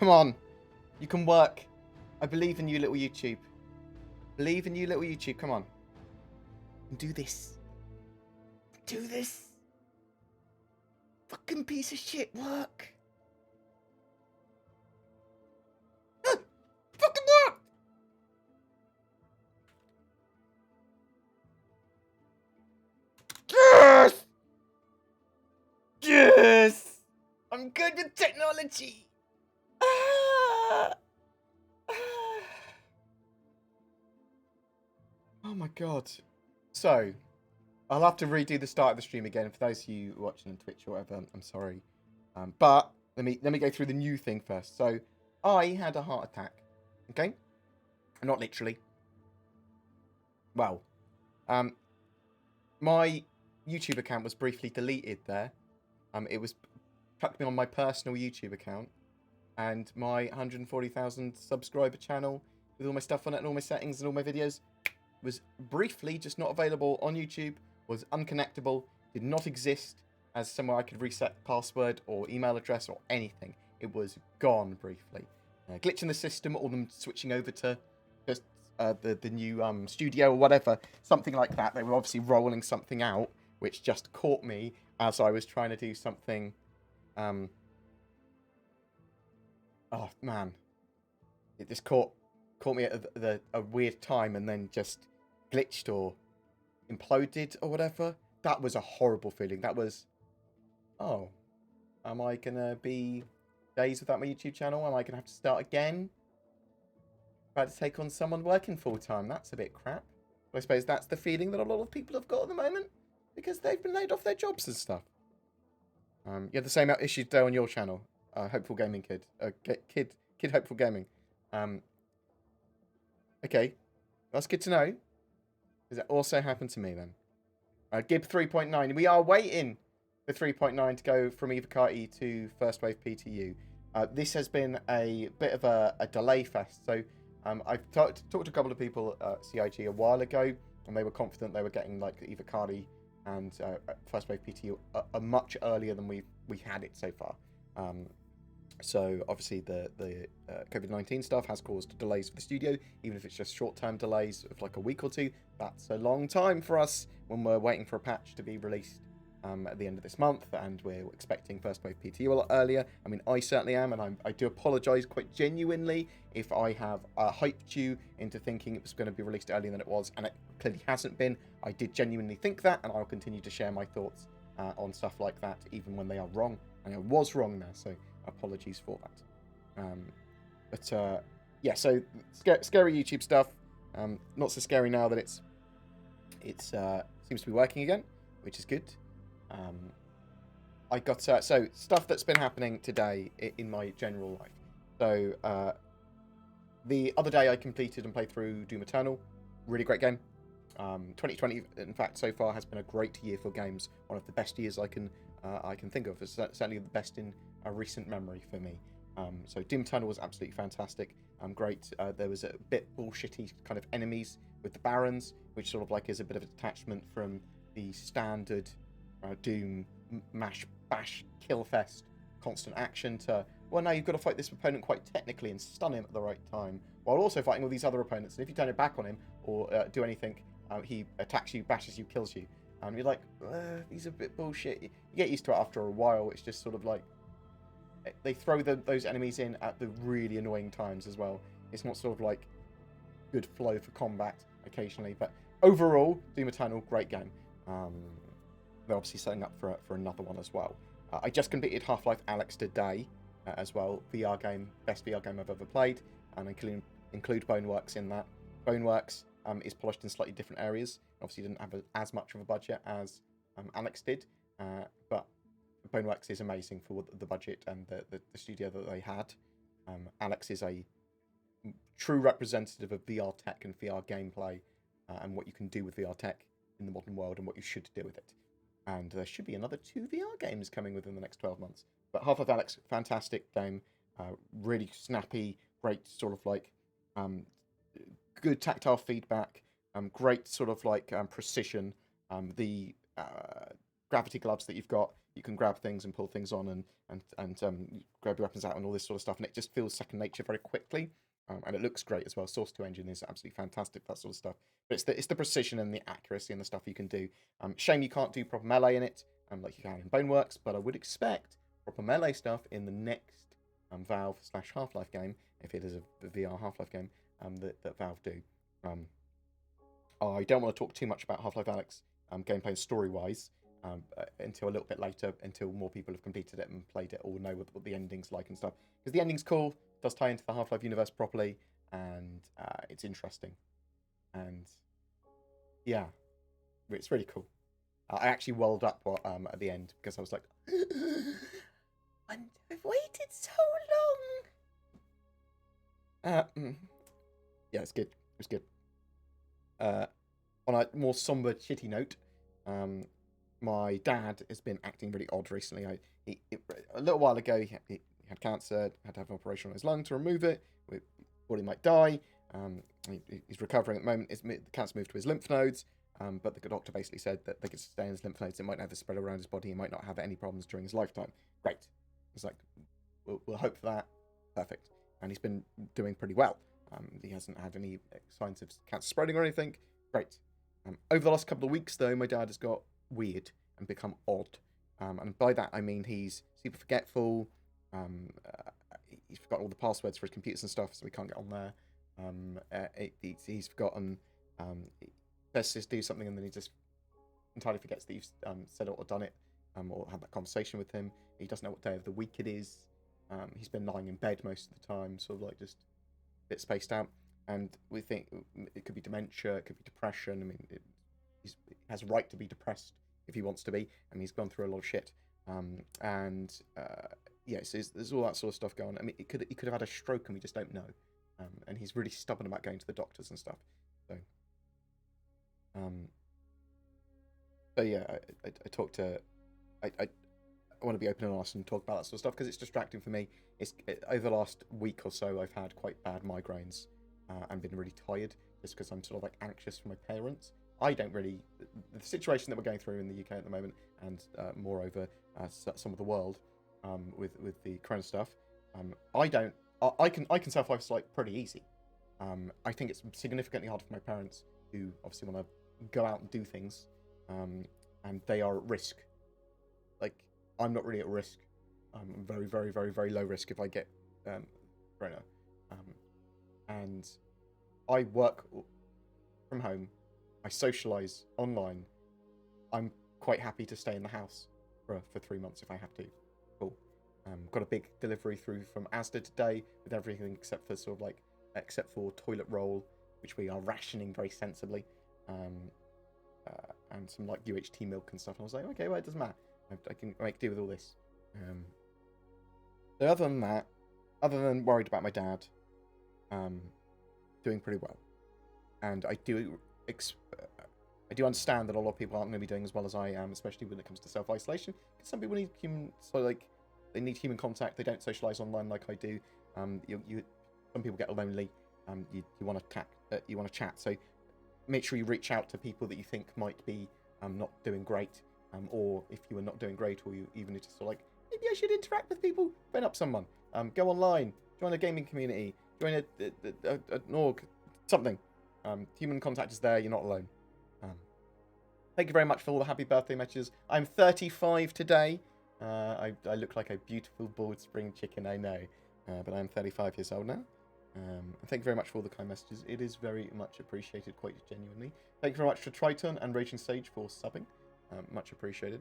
Come on. You can work. I believe in you, little YouTube. Believe in you, little YouTube. Come on. Do this. Do this. Fucking piece of shit work. Fucking work. Yes. Yes. I'm good with technology. Oh my god. So, I'll have to redo the start of the stream again for those of you watching on Twitch or whatever. I'm sorry, but let me go through the new thing first. So, I had a heart attack. Okay, not literally. Well, my YouTube account was briefly deleted there. It was chucked me on my personal YouTube account, and my 140,000 subscriber channel with all my stuff on it and all my settings and all my videos was briefly just not available on YouTube, was unconnectable, did not exist as somewhere I could reset password or email address or anything. It was gone briefly. Glitch in the system, all them switching over to just the new studio or whatever, something like that. They were obviously rolling something out, which just caught me as I was trying to do something. Oh man, it just caught me at a weird time and then just glitched or imploded or whatever. That was a horrible feeling. That was, oh, am I gonna be days without my YouTube channel? Am I gonna have to start again? About to take on someone working full time? That's a bit crap. I suppose that's the feeling that a lot of people have got at the moment because they've been laid off their jobs and stuff. You have the same issues though on your channel, Hopeful Gaming Kid, Kid Hopeful Gaming. Okay, that's good to know. Because it also happened to me then. Gib 3.9. We are waiting for 3.9 to go from EVOCATI to First Wave PTU. This has been a bit of a delay fest. So I've talked to a couple of people at CIG a while ago, and they were confident they were getting like EVOCATI and First Wave PTU much earlier than we had it so far. So obviously the COVID-19 stuff has caused delays for the studio, even if it's just short-term delays of like a week or two. That's a long time for us when we're waiting for a patch to be released at the end of this month, and we're expecting First Wave PTU a lot earlier. I mean, I certainly am, and I do apologise quite genuinely if I have hyped you into thinking it was going to be released earlier than it was, and it clearly hasn't been. I did genuinely think that, and I'll continue to share my thoughts on stuff like that, even when they are wrong. And I was wrong there, so apologies for that. Yeah, so scary YouTube stuff. Not so scary now that it seems to be working again, which is good. I got so stuff that's been happening today in my general life. So the other day I completed and played through Doom Eternal. Really great game. 2020, in fact, so far has been a great year for games. One of the best years I can think of. It's certainly the best in a recent memory for me. So Doom Eternal was absolutely fantastic. Great. There was a bit bullshitty kind of enemies with the Barons, which sort of like is a bit of a detachment from the standard Doom mash bash kill fest constant action to, well, now you've got to fight this opponent quite technically and stun him at the right time while also fighting all these other opponents. And if you turn your back on him or do anything, he attacks you, bashes you, kills you. You're like, these are a bit bullshit. You get used to it after a while. It's just sort of like they throw those enemies in at the really annoying times as well. It's not sort of like good flow for combat occasionally, but overall, Doom Eternal, great game. They're obviously setting up for another one as well. I just completed Half-Life Alyx today as well. VR game, best VR game I've ever played, and include Boneworks in that. Boneworks is polished in slightly different areas. Obviously, didn't have as much of a budget as Alyx did, but Boneworks is amazing for the budget and the studio that they had. Alyx is a true representative of VR tech and VR gameplay, and what you can do with VR tech in the modern world and what you should do with it. And there should be another 2 VR games coming within the next 12 months. But Half-Life Alyx, fantastic game, really snappy, great sort of like good tactile feedback, great sort of like precision. The gravity gloves that you've got you can grab things and pull things on and grab your weapons out and all this sort of stuff, and it just feels second nature very quickly. And it looks great as well. Source 2 engine is absolutely fantastic, that sort of stuff. But it's the precision and the accuracy and the stuff you can do. Shame you can't do proper melee in it, like you can in Boneworks, but I would expect proper melee stuff in the next Valve/Half-Life game, if it is a VR Half-Life game, that Valve do. I don't want to talk too much about Half-Life Alyx gameplay and story-wise until a little bit later, until more people have completed it and played it or know what the ending's like and stuff. Because the ending's cool, does tie into the Half-Life universe properly, and it's interesting. And yeah, it's really cool. I actually welled up at the end because I was like, I've waited so long. Yeah, it's good. It was good. On a more somber, shitty note, my dad has been acting really odd recently. A little while ago, he had cancer, had to have an operation on his lung to remove it. We thought he might die. He's recovering at the moment. The cancer moved to his lymph nodes, but the doctor basically said that they could stay in his lymph nodes. It might never spread around his body. He might not have any problems during his lifetime. Great. It's like, we'll hope for that. Perfect. And he's been doing pretty well. He hasn't had any signs of cancer spreading or anything. Great. Over the last couple of weeks, though, my dad has got weird and become odd. And by that, I mean he's super forgetful. He's forgotten all the passwords for his computers and stuff, so we can't get on there. He's forgotten. Best to do something, and then he just entirely forgets that you've said it or done it, or had that conversation with him. He doesn't know what day of the week it is. He's been lying in bed most of the time, sort of like just a bit spaced out. And we think it could be dementia, it could be depression. I mean, he has a right to be depressed if he wants to be, and he's gone through a lot of shit. Yeah, so there's all that sort of stuff going on. I mean, he could have had a stroke, and we just don't know. And he's really stubborn about going to the doctors and stuff. So yeah, I talked to I want to be open and honest and talk about that sort of stuff because it's distracting for me. Over the last week or so, I've had quite bad migraines and been really tired just because I'm sort of like anxious for my parents. I don't really the situation that we're going through in the UK at the moment, and moreover some of the world with the corona stuff. I can self-isolate pretty easy. I think it's significantly harder for my parents who obviously want to go out and do things, and they are at risk. Like, I'm not really at risk. I'm very, very, very, very low risk if I get corona. And I work from home. I socialise online. I'm quite happy to stay in the house for 3 months if I have to. Cool. Got a big delivery through from Asda today with everything except for toilet roll, which we are rationing very sensibly, and some like UHT milk and stuff. And I was like, okay, well, it doesn't matter. I can make do with all this. So other than that, other than worried about my dad, doing pretty well. And I do understand that a lot of people aren't going to be doing as well as I am, especially when it comes to self-isolation. Because some people need they need human contact. They don't socialise online like I do. Some people get lonely. You want to chat. So make sure you reach out to people that you think might be not doing great, or if you are not doing great, or you even just sort of like, maybe I should interact with people. Phone up someone. Go online. Join a gaming community. Join an org. Something. Human contact is there. You're not alone. Thank you very much for all the happy birthday messages. I'm 35 today. I look like a beautiful bald spring chicken, I know. But I'm 35 years old now. And thank you very much for all the kind messages. It is very much appreciated, quite genuinely. Thank you very much to Triton and Raging Sage for subbing. Much appreciated.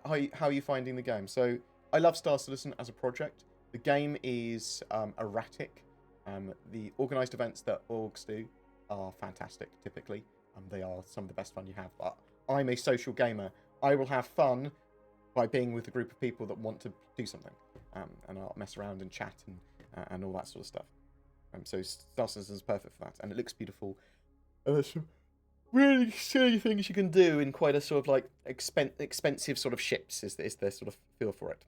How are you finding the game? So, I love Star Citizen as a project. The game is erratic. The organised events that orgs do are fantastic, typically. They are some of the best fun you have. But I'm a social gamer. I will have fun by being with a group of people that want to do something. And I'll mess around and chat and all that sort of stuff. So Star Citizen is perfect for that. And it looks beautiful. There's some really silly things you can do in quite a sort of like expensive sort of ships is their sort of feel for it.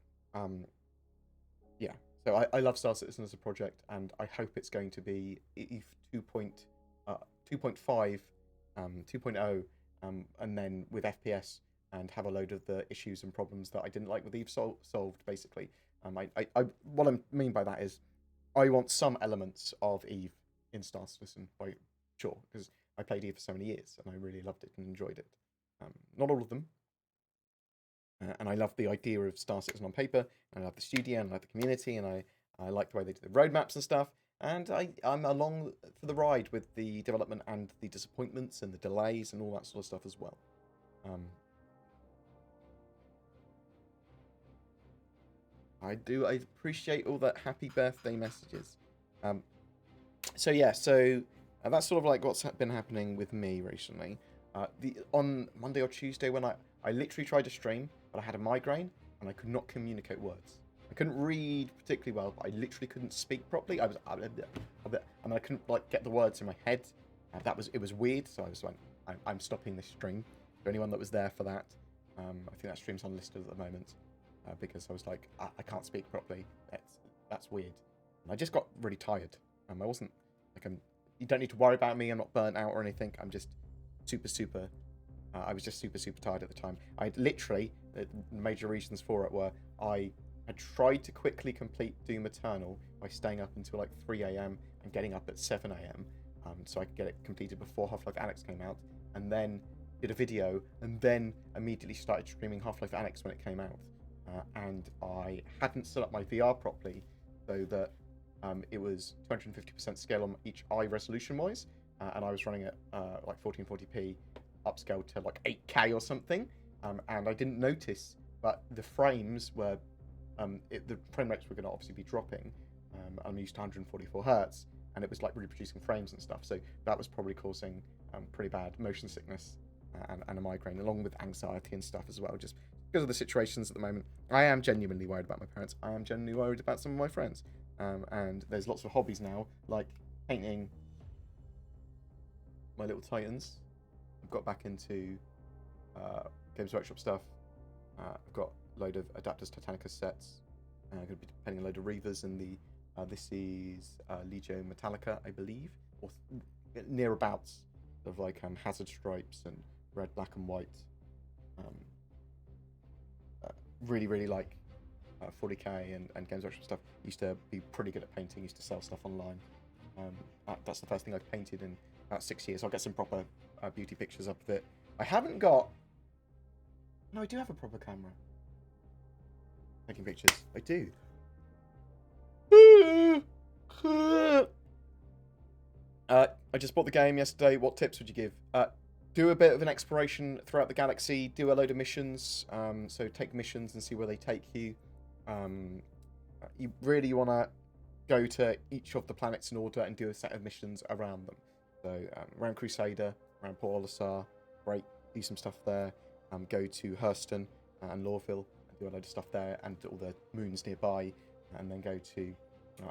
Yeah. So I love Star Citizen as a project, and I hope it's going to be EVE 2.5, 2.0, and then with FPS and have a load of the issues and problems that I didn't like with Eve solved, basically. What I mean by that is I want some elements of Eve in Star Citizen, sure, because I played Eve for so many years and I really loved it and enjoyed it. Not all of them. And I love the idea of Star Citizen on paper, and I love the studio, and I love the community, and I like the way they do the roadmaps and stuff. And I'm along for the ride with the development and the disappointments and the delays and all that sort of stuff as well. I appreciate all that happy birthday messages. So yeah, that's sort of like what's been happening with me recently. On Monday or Tuesday when I literally tried to stream, but I had a migraine and I could not communicate words. I couldn't read particularly well, but I literally couldn't speak properly. I couldn't like get the words in my head. It was weird. So I was like, I'm stopping this stream. For anyone that was there for that, I think that stream's unlisted at the moment because I was like, I can't speak properly. That's weird. And I just got really tired. I wasn't like you don't need to worry about me. I'm not burnt out or anything. I'm just super. I was just super tired at the time. I literally, the major reasons for it were I had tried to quickly complete Doom Eternal by staying up until like 3 a.m. and getting up at 7 a.m. So I could get it completed before Half-Life Alyx came out, and then did a video, and then immediately started streaming Half-Life Alyx when it came out. And I hadn't set up my VR properly, so that it was 250% scale on each eye resolution-wise, and I was running at like 1440p, upscaled to like 8K or something, and I didn't notice, but the frames were, the frame rates were going to obviously be dropping. I'm used to 144 hertz, and it was like reproducing frames and stuff, so that was probably causing pretty bad motion sickness and a migraine, along with anxiety and stuff as well, just because of the situations at the moment. I am genuinely worried about my parents. I am genuinely worried about some of my friends, and there's lots of hobbies now, like painting my little Titans. I've got back into Games Workshop stuff. I've got a load of Adapters Titanicus sets. I'm going to be painting a load of Reavers in the this is Legio Metallica, I believe, or nearabouts, of like hazard stripes and red, black, and white. Really like 40k and Games Workshop stuff. Used to be pretty good at painting. Used to sell stuff online. That's the first thing I've painted in about 6 years. I'll get some proper beauty pictures up of it. I haven't got. No, I do have a proper camera. Taking pictures. I do. I just bought the game yesterday. What tips would you give? Do a bit of an exploration throughout the galaxy. Do a load of missions. So take missions and see where they take you. You really want to go to each of the planets in order and do a set of missions around them. So around Crusader, around Port Olisar, great. Do some stuff there. Go to Hurston and Lorville and do a load of stuff there, and all the moons nearby, and then go to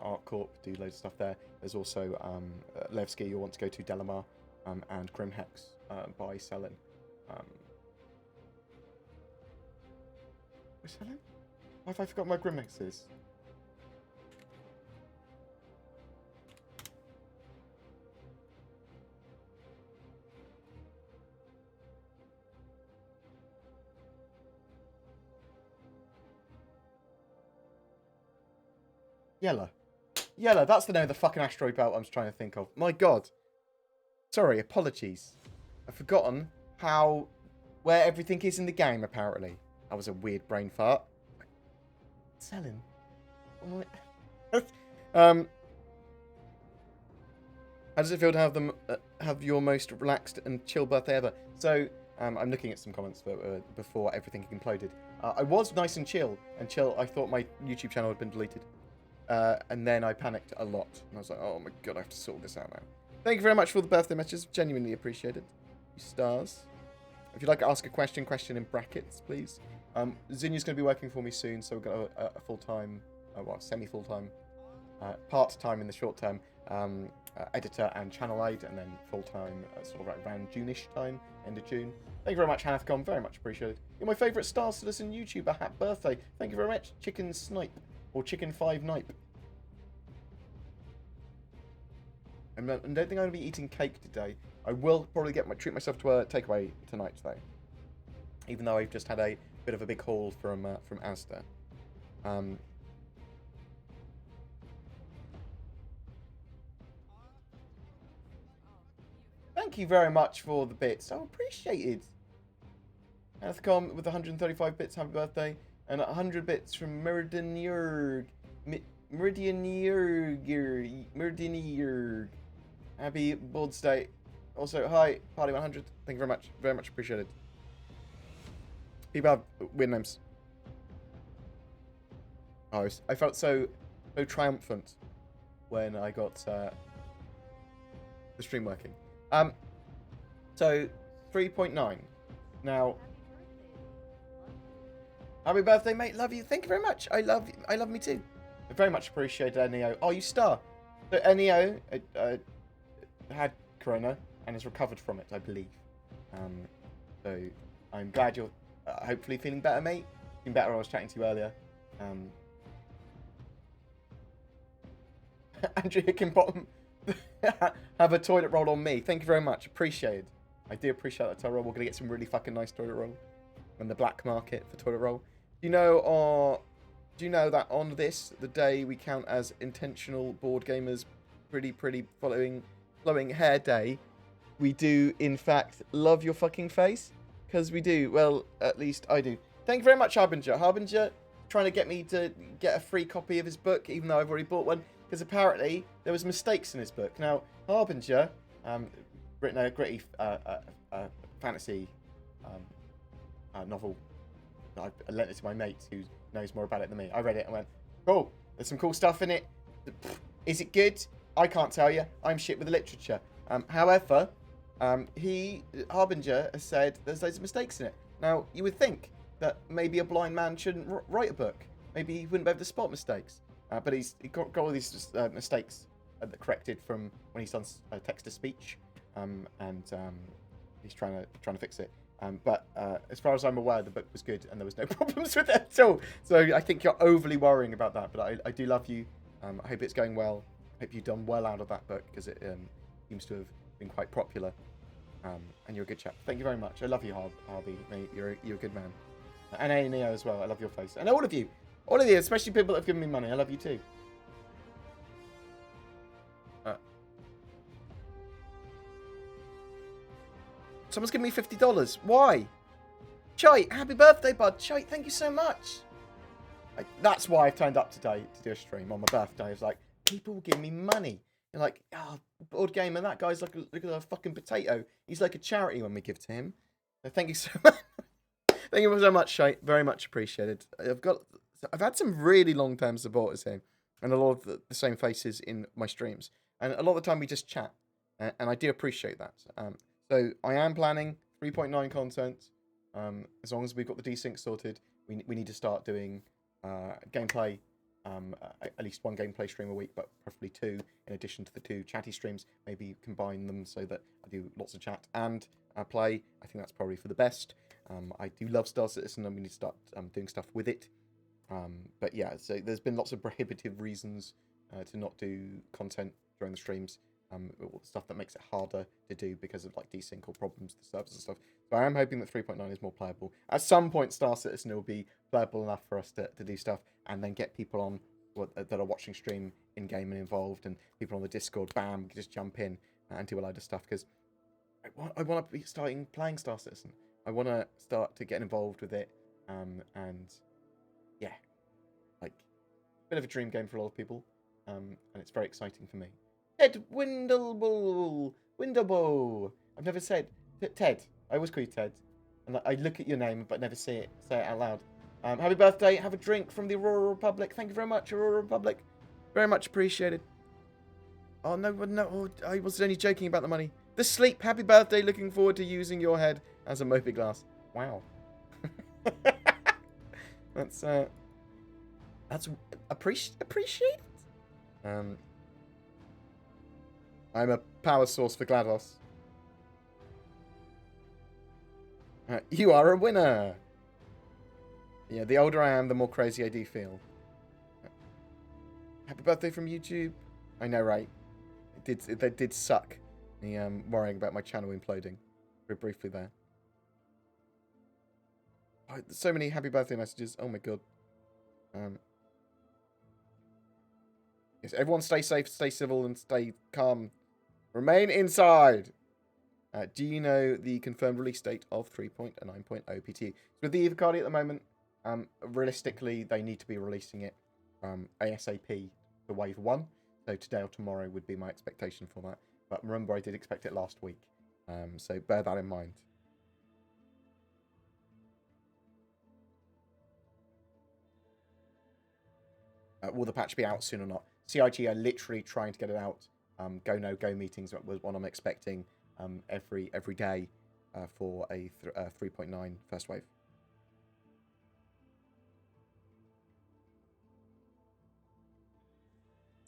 ArcCorp, do loads of stuff there. There's also Levski, you'll want to go to Delamar, and Grimhex by Selin. Where's Selin? Why have I forgotten where Grimhex is? Yellow, that's the name of the fucking asteroid belt I was trying to think of. My god. Sorry, apologies. I've forgotten where everything is in the game, apparently. That was a weird brain fart. Selling. How does it feel to have your most relaxed and chill birthday ever? So, I'm looking at some comments before everything imploded. I was nice and chill until I thought my YouTube channel had been deleted. And then I panicked a lot. And I was like, oh my god, I have to sort this out now. Thank you very much for the birthday messages. Genuinely appreciated. You stars. If you'd like to ask a question in brackets, please. Zinya's going to be working for me soon, so we've got a full-time, well, semi-full-time, part-time in the short term, editor and channel aide, and then full-time sort of around June-ish time, end of June. Thank you very much, Hanathcom. Very much appreciated. You're my favourite Star Citizen YouTuber. Happy birthday. Thank you very much, Chicken Snipe. Or Chicken 5 Nipe. I don't think I'm going to be eating cake today. I will probably treat myself to a takeaway tonight, though. even though I've just had a bit of a big haul from Asda. Thank you very much for the bits. I appreciate it. Athcom with 135 bits, happy birthday. And 100 bits from Meridian Yerg. Happy Bold State. Also, hi, Party 100. Thank you very much. Very much appreciated. People have weird names. Oh, I felt so triumphant when I got the stream working. So 3.9. Now, happy birthday, mate. Love you. Thank you very much. I love me too. I very much appreciate Neo. Oh, you star. So Neo had corona and has recovered from it, I believe. So I'm glad you're hopefully feeling better, mate. Feeling better. I was chatting to you earlier. Andrew Hickenbottom, have a toilet roll on me. Thank you very much. Appreciated. I do appreciate that toilet roll. We're going to get some really fucking nice toilet roll on the black market for toilet roll. Do you know that on this, the day we count as intentional board gamers, pretty flowing hair day, we do, in fact, love your fucking face? Because we do. Well, at least I do. Thank you very much, Harbinger. Harbinger trying to get me to get a free copy of his book, even though I've already bought one. Because apparently there was mistakes in his book. Now, Harbinger, written a gritty fantasy novel. I lent it to my mate who knows more about it than me. I read it and went, cool, there's some cool stuff in it. Is it good? I can't tell you. I'm shit with the literature. However, Harbinger has said there's loads of mistakes in it. Now, you would think that maybe a blind man shouldn't write a book. Maybe he wouldn't be able to spot mistakes. But he got all these mistakes corrected from when he's done text-to-speech, and he's trying to fix it. But as far as I'm aware, the book was good and there was no problems with it at all. So I think you're overly worrying about that. But I do love you. I hope it's going well. I hope you've done well out of that book because it seems to have been quite popular. And you're a good chap. Thank you very much. I love you, Harvey. Mate, you're a good man. And Neo as well. I love your face. And all of you, especially people that have given me money. I love you too. Someone's giving me $50. Why? Chite, happy birthday, bud. Chite, thank you so much. That's why I've turned up today to do a stream on my birthday. It's like, people will give me money. You're like, oh, BoredGamer, that guy's like a fucking potato. He's like a charity when we give to him. So thank you so much. Thank you so much, Chite. Very much appreciated. I've had some really long-term supporters here. And a lot of the same faces in my streams. And a lot of the time we just chat. And I do appreciate that. So I am planning 3.9 content. As long as we've got the desync sorted, we need to start doing gameplay, at least one gameplay stream a week, but preferably two, in addition to the two chatty streams. Maybe combine them so that I do lots of chat and play. I think that's probably for the best. I do love Star Citizen, and we need to start doing stuff with it. But yeah, so there's been lots of prohibitive reasons to not do content during the streams. Stuff that makes it harder to do because of like desync or problems with the servers and stuff. So I am hoping that 3.9 is more playable. At some point, Star Citizen will be playable enough for us to do stuff and then get people on that are watching stream in game and involved, and people on the Discord, bam, just jump in and do a load of stuff because I want to be starting playing Star Citizen. I want to start to get involved with it, and yeah, like a bit of a dream game for a lot of people, and it's very exciting for me. Ted Windlebull. I've never said Ted. I always call you Ted, and I look at your name but never say it out loud. Happy birthday! Have a drink from the Aurora Republic. Thank you very much, Aurora Republic. Very much appreciated. Oh no! I was only joking about the money. The sleep. Happy birthday! Looking forward to using your head as a Moby glass. Wow. That's appreciated. I'm a power source for GLaDOS. You are a winner! Yeah, the older I am, the more crazy I do feel. Happy birthday from YouTube. I know, right? It did suck. Me worrying about my channel imploding very briefly there. Oh, so many happy birthday messages. Oh my god. Yes, everyone stay safe, stay civil, and stay calm. Remain inside. Do you know the confirmed release date of 3.9.0 PTU? So with the EVOCATI at the moment, realistically, they need to be releasing it ASAP for Wave 1. So today or tomorrow would be my expectation for that. But remember, I did expect it last week. So bear that in mind. Will the patch be out soon or not? CIG are literally trying to get it out. Go, no, go meetings was what I'm expecting every day for a 3.9 first wave.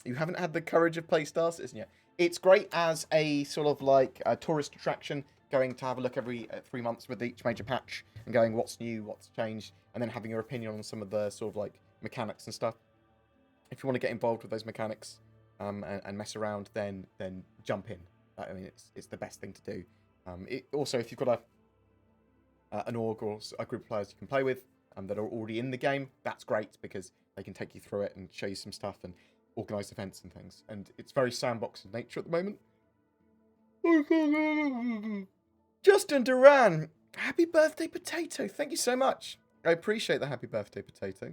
You haven't had the courage of play Star Citizen yet. It's great as a sort of like a tourist attraction, going to have a look every 3 months with each major patch and going what's new, what's changed, and then having your opinion on some of the sort of like mechanics and stuff. If you want to get involved with those mechanics and mess around, then jump in. I mean, it's the best thing to do. Also, if you've got an org or a group of players you can play with that are already in the game, that's great because they can take you through it and show you some stuff and organise events and things. And it's very sandbox in nature at the moment. Justin Duran, happy birthday, Potato. Thank you so much. I appreciate the happy birthday, Potato.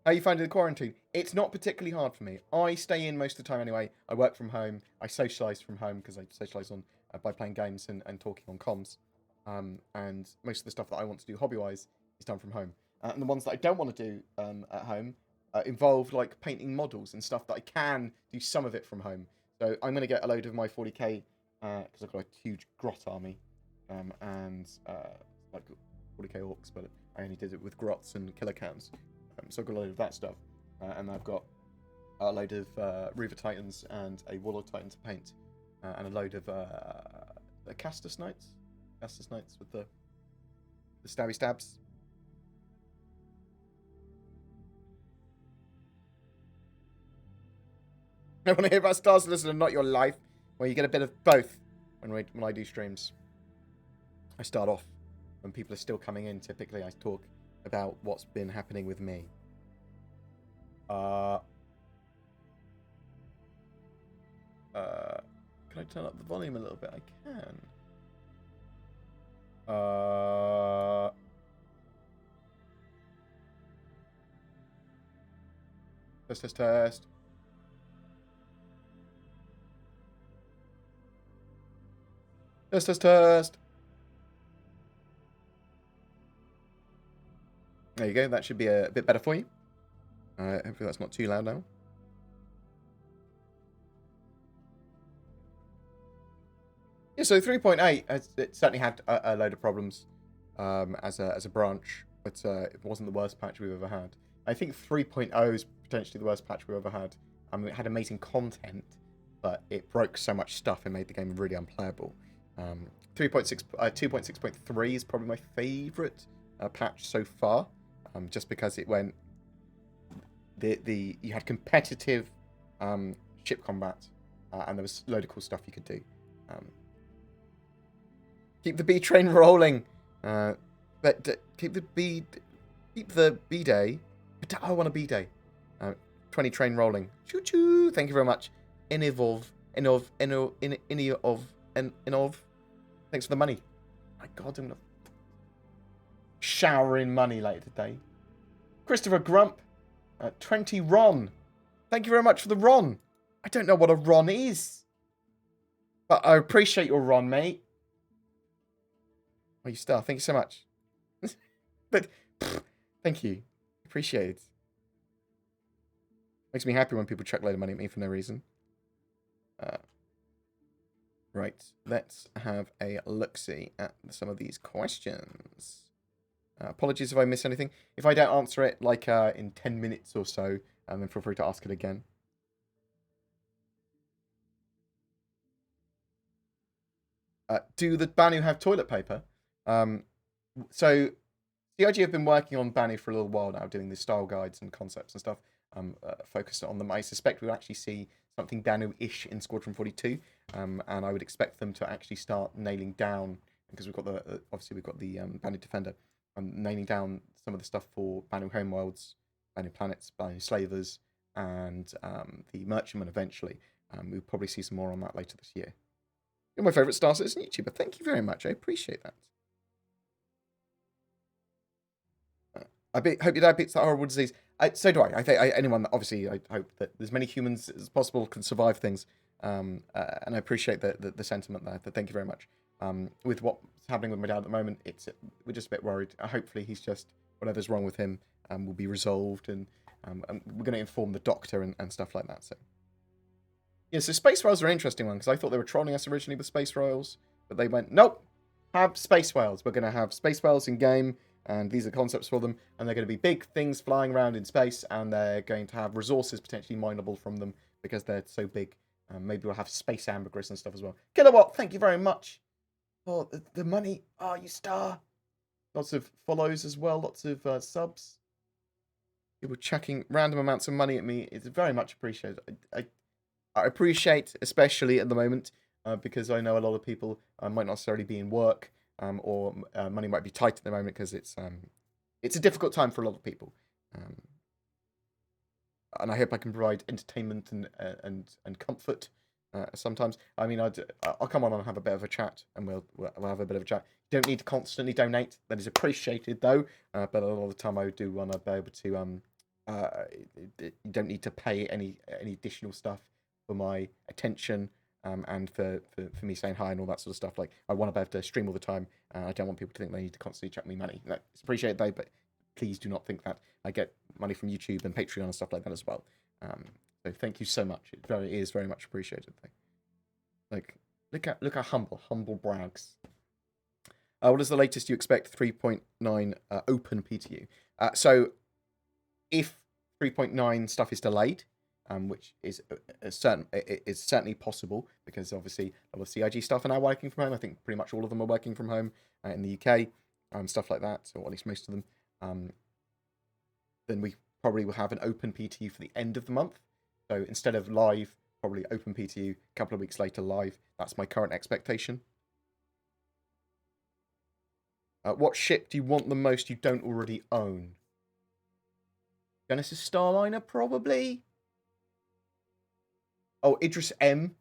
How are you finding the quarantine? It's not particularly hard for me. I stay in most of the time anyway. I work from home. I socialise from home because I socialise on by playing games and talking on comms. And most of the stuff that I want to do hobby-wise is done from home. And the ones that I don't want to do at home involve like painting models and stuff that I can do some of it from home. So I'm going to get a load of my 40k because I've got a huge grot army and like 40k orcs, but I only did it with grots and killer cans. So I've got a load of that stuff, and I've got a load of Reaver Titans and a Warlord Titan to paint, and a load of the Castus Knights with the stabby stabs. I want to hear about Star Citizen and not your life. Well, you get a bit of both when I do streams. I start off when people are still coming in. Typically, I talk about what's been happening with me. Can I turn up the volume a little bit? I can. Test. Test. There you go. That should be a bit better for you. Hopefully that's not too loud now. Yeah, so 3.8 it certainly had a load of problems as a branch, but it wasn't the worst patch we've ever had. I think 3.0 is potentially the worst patch we've ever had. I mean, it had amazing content, but it broke so much stuff and made the game really unplayable. 2.6.3 is probably my favourite patch so far, just because it went you had competitive ship combat, and there was a load of cool stuff you could do. Keep the B train rolling. Keep the B day. I want a B day. 20 train rolling. Choo choo. Thank you very much. Inov. Thanks for the money. My God, I'm gonna shower in money later today. Christopher Grump. 20 Ron. Thank you very much for the Ron. I don't know what a Ron is, but I appreciate your Ron, mate. Oh, you star. Thank you so much. But thank you. Appreciate it. Makes me happy when people chuck a load of money at me for no reason. Right. Let's have a look-see at some of these questions. Apologies if I miss anything. If I don't answer it like in 10 minutes or so, then feel free to ask it again. Do the Banu have toilet paper? So CIG have been working on Banu for a little while now, doing the style guides and concepts and stuff, focused on them. I suspect we'll actually see something Banu-ish in Squadron 42, and I would expect them to actually start nailing down because we've got the obviously we've got the Banded Defender. I'm nailing down some of the stuff for Banning Homeworlds, Banning Planets, Banning Slavers, and the Merchantman eventually. We'll probably see some more on that later this year. You're my favourite Star Citizen YouTuber. Thank you very much. I appreciate that. Hope your dad beats that horrible disease. So do I. I think anyone, obviously, I hope that as many humans as possible can survive things. And I appreciate the sentiment there. Thank you very much. With what's happening with my dad at the moment, we're just a bit worried. Hopefully, he's just whatever's wrong with him will be resolved, and we're going to inform the doctor and stuff like that. So yeah, so space whales are an interesting one because I thought they were trolling us originally with space whales, but they went nope, have space whales. We're going to have space whales in game. And these are concepts for them, and they're going to be big things flying around in space, and they're going to have resources potentially mineable from them because they're so big. Maybe we'll have space ambergris and stuff as well. Kilowatt, thank you very much for the money. Oh, you star. Lots of follows as well, lots of subs. People chucking random amounts of money at me. It's very much appreciated. I appreciate, especially at the moment, because I know a lot of people might not necessarily be in work. Or money might be tight at the moment because it's a difficult time for a lot of people, and I hope I can provide entertainment and comfort sometimes. I mean, I'll come on and have a bit of a chat, and we'll have a bit of a chat. You don't need to constantly donate; that is appreciated, though. But a lot of the time, I do want to be able to. You don't need to pay any additional stuff for my attention. And for me saying hi and all that sort of stuff. Like, I want to be able to stream all the time. I don't want people to think they need to constantly chuck me money. It's appreciated, though, but please do not think that. I get money from YouTube and Patreon and stuff like that as well. So thank you so much. It is very much appreciated, though. Like, look at humble brags. What is the latest you expect 3.9 open PTU? So if 3.9 stuff is delayed, which is certainly possible because obviously a lot of CIG staff are now working from home. I think pretty much all of them are working from home in the UK, stuff like that, or at least most of them. Then we probably will have an open PTU for the end of the month. So instead of live, probably open PTU, a couple of weeks later live. That's my current expectation. What ship do you want the most you don't already own? Genesis Starliner, probably. Oh, Idris M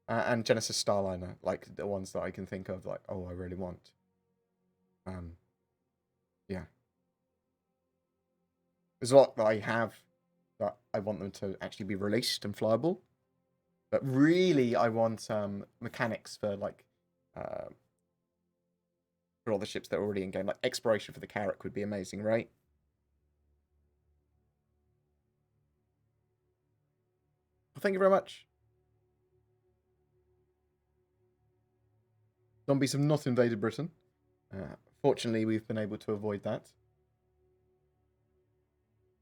and Genesis Starliner, like the ones that I can think of, like, oh, I really want. Yeah. There's a lot that I have that I want them to actually be released and flyable. But really, I want mechanics for, like, for all the ships that are already in game. Like, exploration for the Carrack would be amazing, right? Well, thank you very much. Zombies have not invaded Britain. Fortunately, we've been able to avoid that.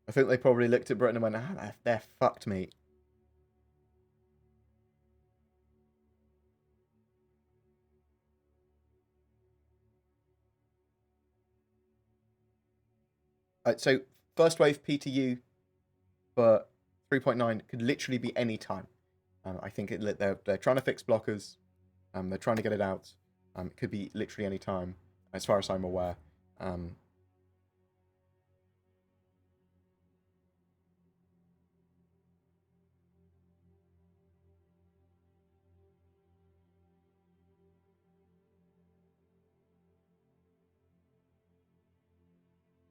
I think they probably looked at Britain and went, they're fucked, mate. So, first wave PTU for 3.9 could literally be any time. I think they're trying to fix blockers. They're trying to get it out. It could be literally any time, as far as I'm aware.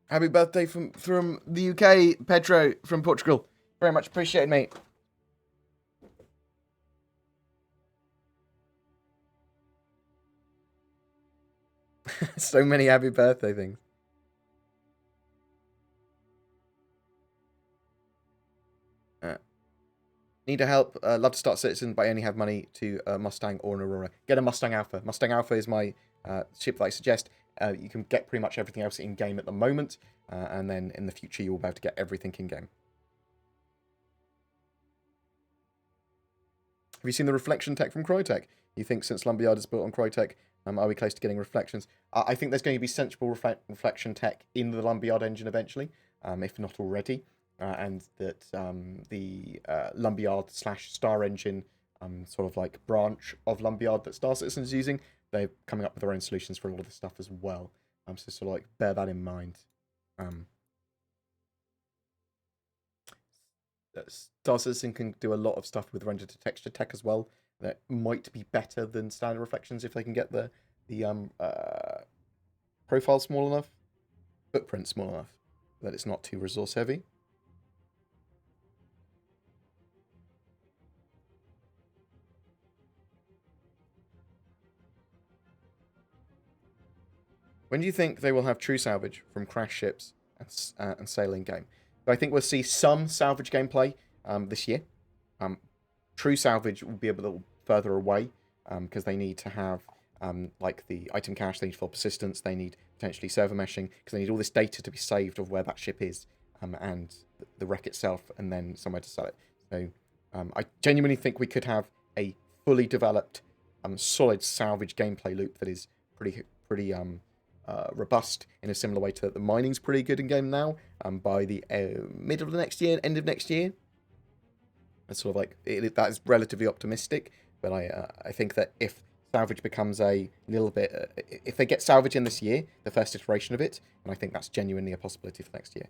Happy birthday from the UK, Pedro from Portugal. Very much appreciated, mate. So many happy birthday things. Need to help. Love to start Citizen, but I only have money to Mustang or an Aurora. Get a Mustang Alpha. Mustang Alpha is my ship that I suggest. You can get pretty much everything else in game at the moment, and then in the future you will be able to get everything in game. Have you seen the reflection tech from Crytek? You think since Lumberyard is built on Crytek, are we close to getting reflections? I think there's going to be sensible reflection tech in the Lumberyard engine eventually, if not already. And that the Lumberyard / StarEngine sort of like branch of Lumberyard that Star Citizen is using they're coming up with their own solutions for all of this stuff as well. So sort of like bear that in mind. Star Citizen can do a lot of stuff with render to texture tech as well. That might be better than standard reflections if they can get the profile small enough, footprint small enough that it's not too resource heavy. When do you think they will have true salvage from crash ships and sailing game? So I think we'll see some salvage gameplay this year. True salvage will be a little further away because they need to have like the item cache, they need full persistence, they need potentially server meshing because they need all this data to be saved of where that ship is and the wreck itself, and then somewhere to sell it. So I genuinely think we could have a fully developed, solid salvage gameplay loop that is pretty robust in a similar way to the mining's pretty good in game now. By the middle of the next year, end of next year, it's sort of like that is relatively optimistic. But I think that if salvage becomes a little bit, if they get salvage in this year, the first iteration of it, and I think that's genuinely a possibility for next year.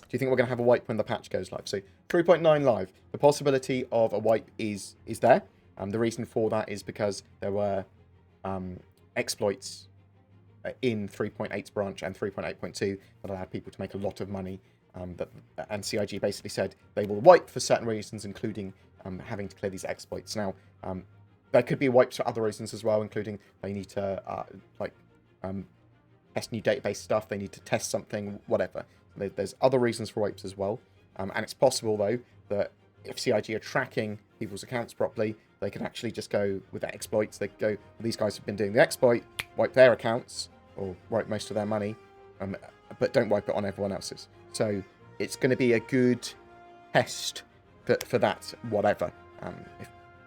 Do you think we're going to have a wipe when the patch goes live? So 3.9 live, the possibility of a wipe is there. The reason for that is because there were exploits in 3.8's branch and 3.8.2 that allowed people to make a lot of money. And CIG basically said they will wipe for certain reasons, including having to clear these exploits. Now, there could be wipes for other reasons as well, including they need to test new database stuff, they need to test something, whatever. There's other reasons for wipes as well. And it's possible, though, that if CIG are tracking people's accounts properly, they can actually just go with their exploits. They go, these guys have been doing the exploit, wipe their accounts, or wipe most of their money, but don't wipe it on everyone else's. So it's going to be a good test for that, whatever.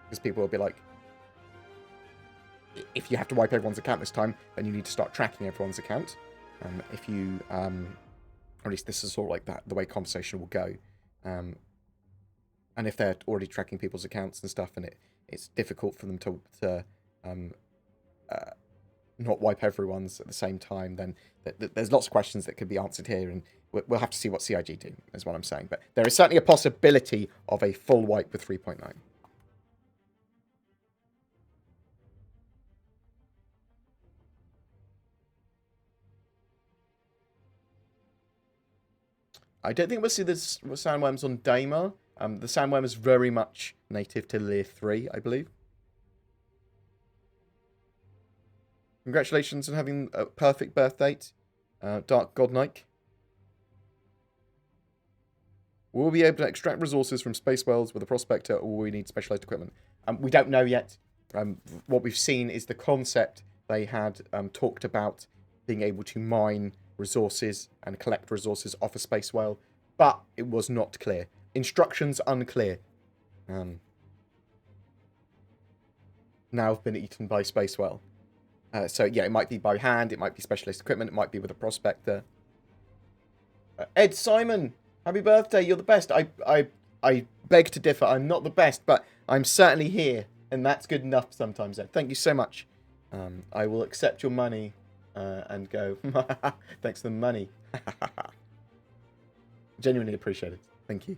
Because people will be like, if you have to wipe everyone's account this time, then you need to start tracking everyone's account. If you, or at least this is sort of like that, the way conversation will go. And if they're already tracking people's accounts and stuff, and it's difficult for them to not wipe everyone's at the same time, then there's lots of questions that could be answered here, and we'll have to see what CIG do, is what I'm saying. But there is certainly a possibility of a full wipe with 3.9. I don't think we'll see the sandworms on Daymar. The sandworm is very much native to Layer 3, I believe. Congratulations on having a perfect birth date, Dark God Knight. Will we be able to extract resources from space worlds with a prospector, or will we need specialized equipment? We don't know yet. What we've seen is the concept. They had talked about being able to mine resources and collect resources off a space whale, but it was not clear. Instructions unclear. Now have been eaten by space whale. So yeah, it might be by hand, it might be specialist equipment, it might be with a prospector. Ed Simon, happy birthday! You're the best. I beg to differ. I'm not the best, but I'm certainly here, and that's good enough sometimes. Ed, thank you so much. I will accept your money. And go, thanks for the money. Genuinely appreciate it. Thank you.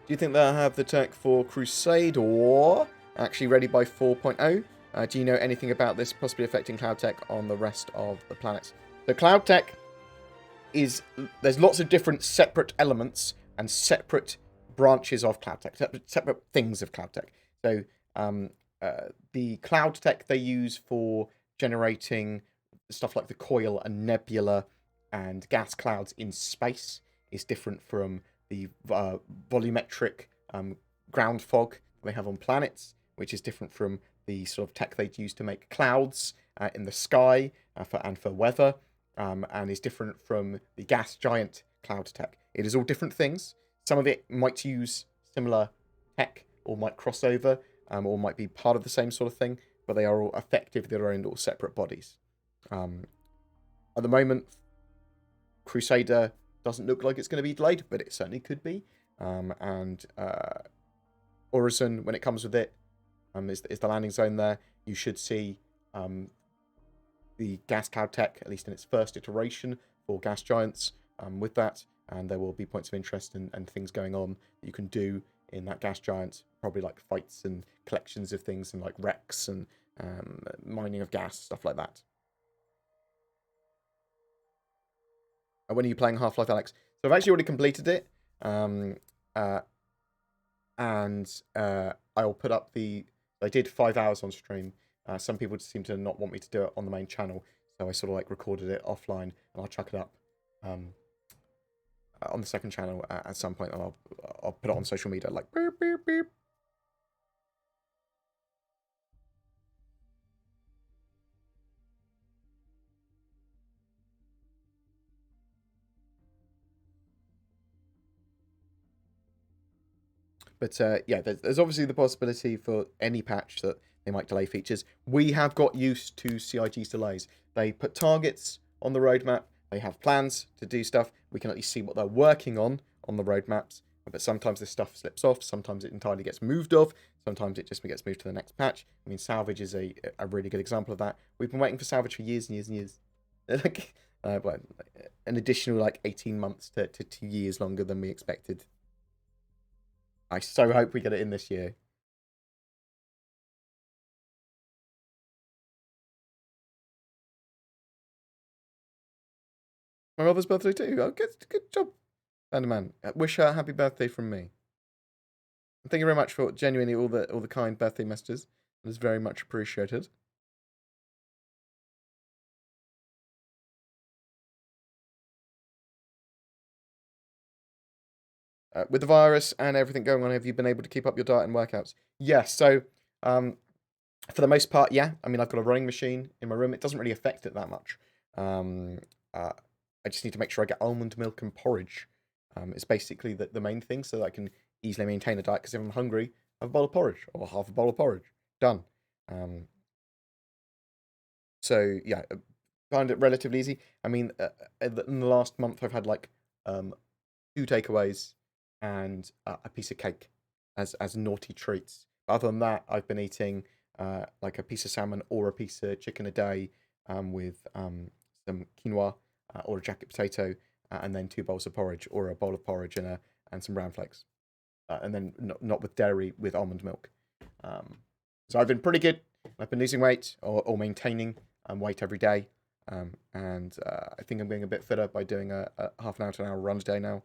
Do you think they'll have the tech for Crusade or actually ready by 4.0? Do you know anything about this possibly affecting cloud tech on the rest of the planets? The cloud tech is... There's lots of different separate elements and separate branches of cloud tech, separate things of cloud tech. So the cloud tech they use for generating stuff like the coil and nebula and gas clouds in space is different from the volumetric ground fog they have on planets, which is different from the sort of tech they'd use to make clouds in the sky for weather, and is different from the gas giant cloud tech. It is all different things. Some of it might use similar tech or might cross over, or might be part of the same sort of thing, but they are all effective. They're own all separate bodies. At the moment, Crusader doesn't look like it's going to be delayed, but it certainly could be. And Horizon, when it comes with it, is the landing zone there. You should see the gas cloud tech, at least in its first iteration, for gas giants with that. And there will be points of interest and things going on that you can do in that gas giant. Probably like fights and collections of things and like wrecks and mining of gas, stuff like that. When are you playing Half-Life, Alex? So I've actually already completed it. I'll put up I did 5 hours on stream. Some people seem to not want me to do it on the main channel, so I sort of like recorded it offline, and I'll chuck it up on the second channel at some point, and I'll put it on social media, like beep, beep, beep. But yeah, there's obviously the possibility for any patch that they might delay features. We have got used to CIG's delays. They put targets on the roadmap. They have plans to do stuff. We can at least see what they're working on the roadmaps. But sometimes this stuff slips off. Sometimes it entirely gets moved off. Sometimes it just gets moved to the next patch. I mean, Salvage is a really good example of that. We've been waiting for Salvage for years and years and years. Like, an additional like 18 months to 2 years longer than we expected. I so hope we get it in this year. My mother's birthday too. Oh, good job, Vanderman. Wish her a happy birthday from me. And thank you very much for genuinely all the kind birthday messages. It is very much appreciated. With the virus and everything going on, have you been able to keep up your diet and workouts? Yes. So, for the most part, yeah. I mean, I've got a running machine in my room. It doesn't really affect it that much. I just need to make sure I get almond milk and porridge. It's basically the main thing, so that I can easily maintain a diet. Because if I'm hungry, I have a bowl of porridge or half a bowl of porridge. Done. So yeah, find it relatively easy. I mean, in the last month, I've had like 2 takeaways and a piece of cake as naughty treats. But other than that, I've been eating like a piece of salmon or a piece of chicken a day with some quinoa or a jacket potato, and then 2 bowls of porridge or a bowl of porridge and some bran flakes, and then not with dairy, with almond milk. So I've been pretty good. I've been losing weight or maintaining weight every day, and I think I'm getting a bit fitter by doing a half an hour to an hour run a day now.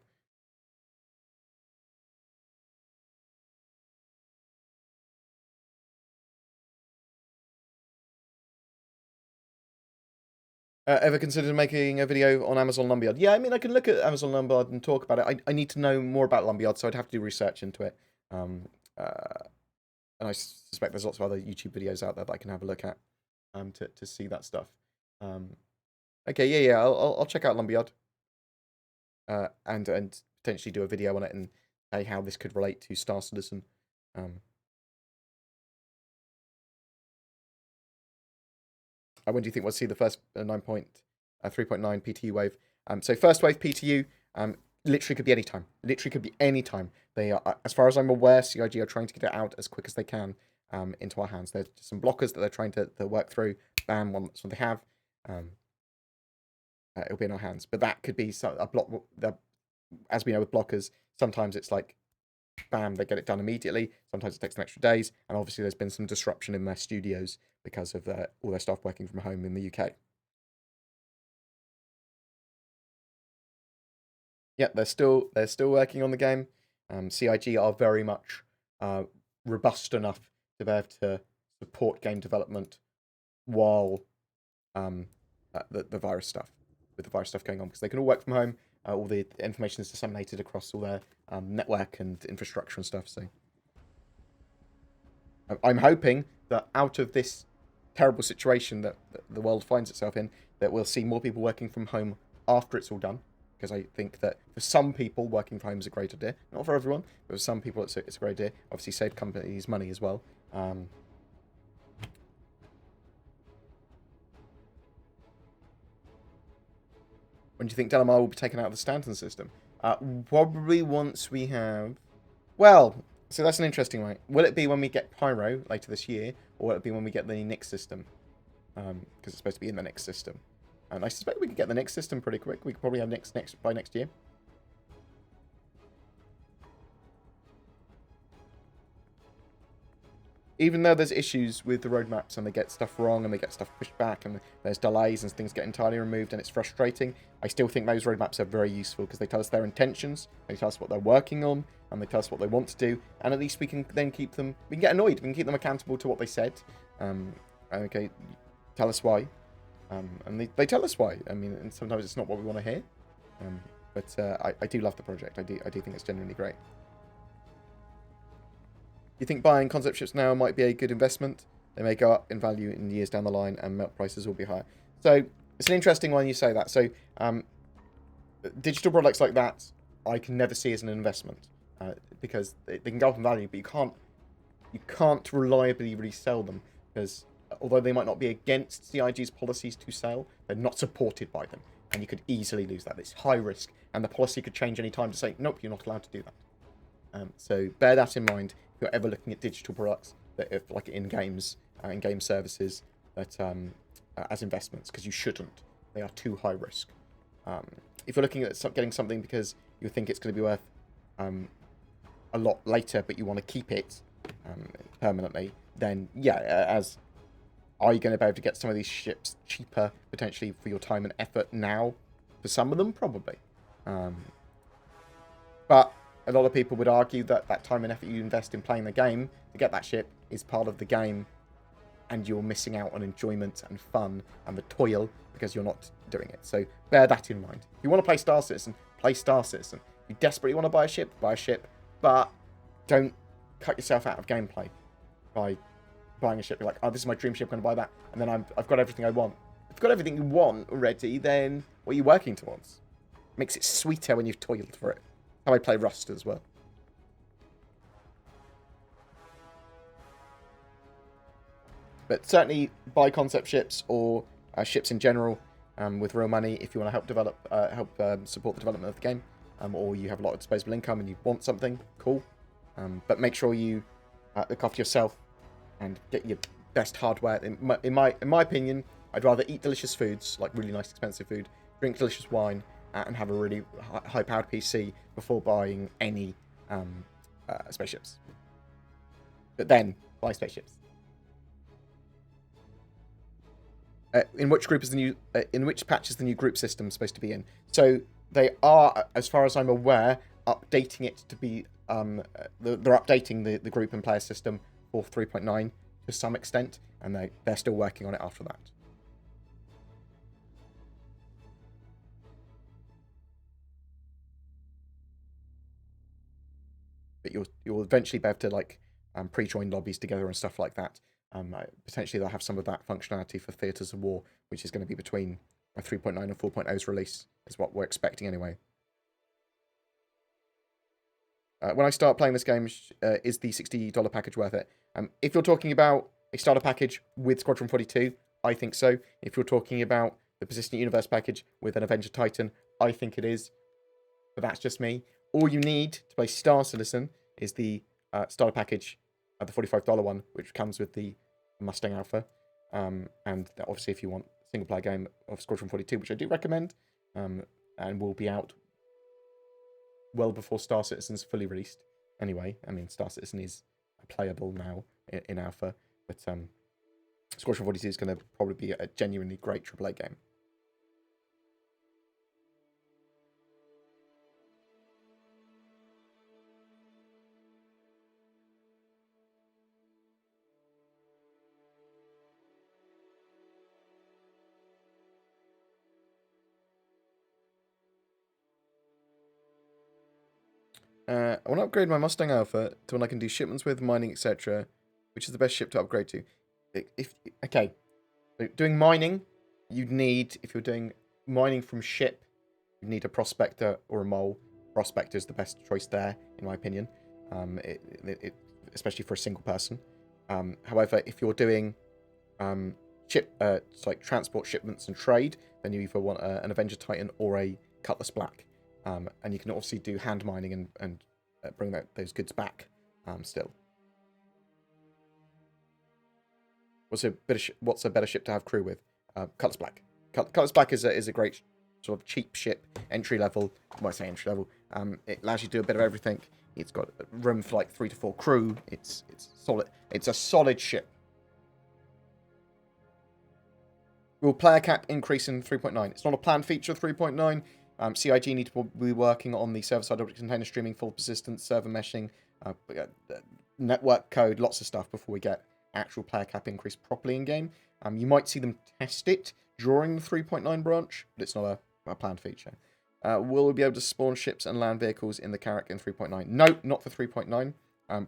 Ever considered making a video on Amazon Lumberyard? Yeah, I mean, I can look at Amazon Lumberyard and talk about it. I need to know more about Lumberyard, so I'd have to do research into it. And I suspect there's lots of other YouTube videos out there that I can have a look at to see that stuff. Okay, yeah, I'll check out Lumberyard and potentially do a video on it and say how this could relate to Star Citizen. When do you think we'll see the first 3.9 PTU wave? So first wave PTU literally could be any time. Literally could be any time. They are, as far as I'm aware, CIG are trying to get it out as quick as they can into our hands. There's some blockers that they're trying to work through. Bam, that's what they have. It'll be in our hands. But that could be a block. As we know with blockers, sometimes it's like, bam, they get it done immediately. Sometimes it takes some extra days. And obviously there's been some disruption in their studios because of all their staff working from home in the UK. Yeah, they're still working on the game. CIG are very much robust enough to be able to support game development while the virus stuff, with the virus stuff going on, because they can all work from home. All the information is disseminated across all their network and infrastructure and stuff. So I'm hoping that out of this terrible situation that the world finds itself in, that we'll see more people working from home after it's all done, because I think that for some people, working from home is a great idea. Not for everyone, but for some people, it's a great idea. Obviously, save companies money as well. When do you think Delamar will be taken out of the Stanton system? Probably once we have... Well, so that's an interesting one. Will it be when we get Pyro later this year, or will it be when we get the Nix system? Because it's supposed to be in the Nix system. And I suspect we can get the Nix system pretty quick. We could probably have Nix by next year. Even though there's issues with the roadmaps and they get stuff wrong and they get stuff pushed back and there's delays and things get entirely removed and it's frustrating, I still think those roadmaps are very useful because they tell us their intentions, they tell us what they're working on, and they tell us what they want to do, and at least we can then keep them, we can get annoyed, we can keep them accountable to what they said. Okay, tell us why. And they tell us why. I mean, and sometimes it's not what we want to hear. But I do love the project. I do think it's genuinely great. You think buying concept ships now might be a good investment? They may go up in value in years down the line and melt prices will be higher. So it's an interesting one you say that. So digital products like that, I can never see as an investment because they can go up in value, but you can't reliably resell them because although they might not be against CIG's policies to sell, they're not supported by them. And you could easily lose that. It's high risk. And the policy could change any time to say, nope, you're not allowed to do that. So bear that in mind if you're ever looking at digital products, that if, like in games, in game services, that as investments, because you shouldn't. They are too high risk. If you're looking at getting something because you think it's going to be worth a lot later, but you want to keep it permanently, then yeah, are you going to be able to get some of these ships cheaper, potentially, for your time and effort now? For some of them, probably. But a lot of people would argue that that time and effort you invest in playing the game to get that ship is part of the game, and you're missing out on enjoyment and fun and the toil because you're not doing it. So bear that in mind. If you want to play Star Citizen, play Star Citizen. If you desperately want to buy a ship, but don't cut yourself out of gameplay by buying a ship. You're like, oh, this is my dream ship, I'm going to buy that, and then I've got everything I want. If you've got everything you want already, then what are you working towards? It makes it sweeter when you've toiled for it. How I play Rust as well. But certainly buy concept ships or ships in general with real money if you want to help support the development of the game, or you have a lot of disposable income and you want something cool. But make sure you look after yourself and get your best hardware. In my opinion, I'd rather eat delicious foods, like really nice expensive food, drink delicious wine, and have a really high-powered PC before buying any spaceships. But then, buy spaceships. In which group is the new? In which patch is the new group system supposed to be in? So they are, as far as I'm aware, updating it to be. They're updating the group and player system for 3.9 to some extent, and they're still working on it after that. But you'll eventually be able to like pre-join lobbies together and stuff like that. Potentially they'll have some of that functionality for Theatres of War, which is going to be between 3.9 and 4.0's release, is what we're expecting anyway. When I start playing this game, is the $60 package worth it? If you're talking about a starter package with Squadron 42, I think so. If you're talking about the Persistent Universe package with an Avenger Titan, I think it is. But that's just me. All you need to play Star Citizen is the starter package, the $45 one, which comes with the Mustang Alpha. And obviously, if you want a single-player game of Squadron 42, which I do recommend, and will be out well before Star Citizen's fully released. Anyway, I mean, Star Citizen is playable now in Alpha, but Squadron 42 is going to probably be a genuinely great AAA game. I want to upgrade my Mustang Alpha to one I can do shipments with, mining, etc. Which is the best ship to upgrade to? Okay, doing mining, you'd need, if you're doing mining from ship, you need a prospector or a mole. Prospector is the best choice there, in my opinion, especially for a single person. However, if you're doing like transport, shipments, and trade, then you either want an Avenger Titan or a Cutlass Black. And you can obviously do hand mining and bring those goods back still. What's a better ship to have crew with? Cutlass Black. Cutlass Black is a great sort of cheap ship, entry level. When I say entry level, it allows you to do a bit of everything. It's got room for like 3 to 4 crew. It's solid. It's a solid ship. Will player cap increase in 3.9? It's not a planned feature of 3.9. CIG need to be working on the server-side object container streaming, full persistence, server meshing, network code, lots of stuff before we get actual player cap increase properly in game. You might see them test it during the 3.9 branch, but it's not a planned feature. Will we be able to spawn ships and land vehicles in the character in 3.9? No, not for 3.9.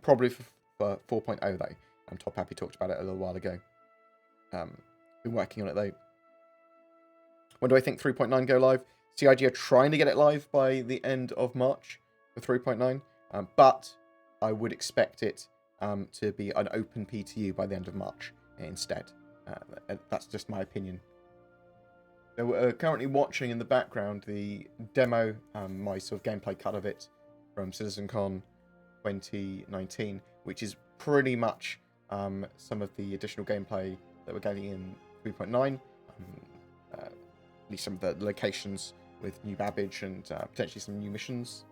Probably for 4.0 though. Top Happy talked about it a little while ago. Been working on it though. When do I think 3.9 go live? CIG are trying to get it live by the end of March for 3.9, but I would expect it to be an open PTU by the end of March instead. That's just my opinion. So we're currently watching in the background the demo, my sort of gameplay cut of it from CitizenCon 2019, which is pretty much some of the additional gameplay that we're getting in 3.9. At least some of the locations with new Babbage and potentially some new missions.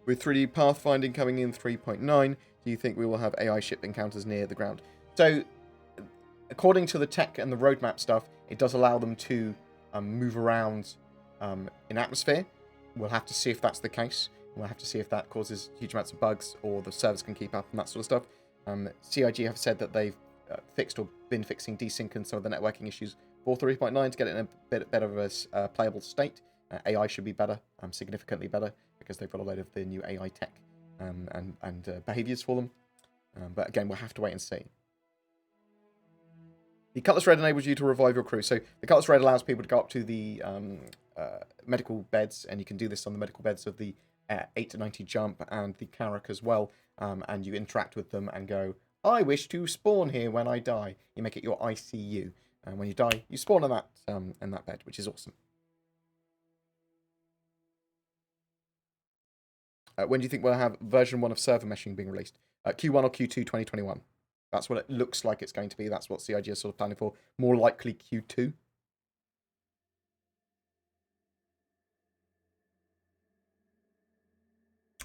With 3D pathfinding coming in 3.9, do you think we will have AI ship encounters near the ground? So, according to the tech and the roadmap stuff, it does allow them to move around in atmosphere. We'll have to see if that's the case. We'll have to see if that causes huge amounts of bugs or the servers can keep up and that sort of stuff. CIG have said that they've fixed or been fixing desync and some of the networking issues for 3.9 to get it in a bit better of a playable state. AI should be better, significantly better, because they've got a load of the new AI tech and behaviors for them. But again, we'll have to wait and see. The Cutlass Red enables you to revive your crew. So the Cutlass Red allows people to go up to the medical beds, and you can do this on the medical beds of the 8 to 90 jump and the Carrack as well. And you interact with them and go, I wish to spawn here when I die. You make it your ICU. And when you die, you spawn on that bed, which is awesome. When do you think we'll have version 1 of server meshing being released? Q1 or Q2 2021. That's what it looks like it's going to be. That's what CIG is sort of planning for. More likely Q2.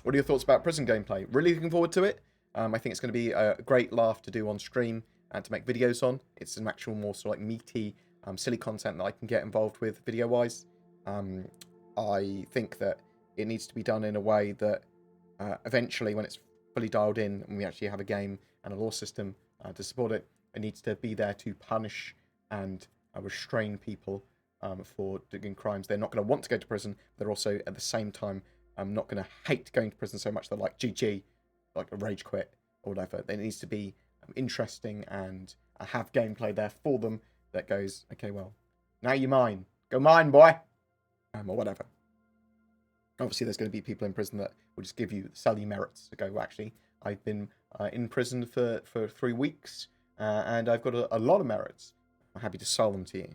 What are your thoughts about prison gameplay? Really looking forward to it. I think it's going to be a great laugh to do on stream and to make videos on. It's some actual more sort of like meaty, silly content that I can get involved with video-wise. I think that it needs to be done in a way that eventually, when it's fully dialed in and we actually have a game and a law system to support it, it needs to be there to punish and restrain people for doing crimes. They're not going to want to go to prison. They're also, at the same time, not going to hate going to prison so much they're like, GG, like a rage quit or whatever. It needs to be interesting and have gameplay there for them that goes, okay, well, now you're mine. Go mine, boy! Or whatever. Obviously, there's going to be people in prison that will just sell you merits to go, well, actually, I've been in prison for 3 weeks, and I've got a lot of merits. I'm happy to sell them to you.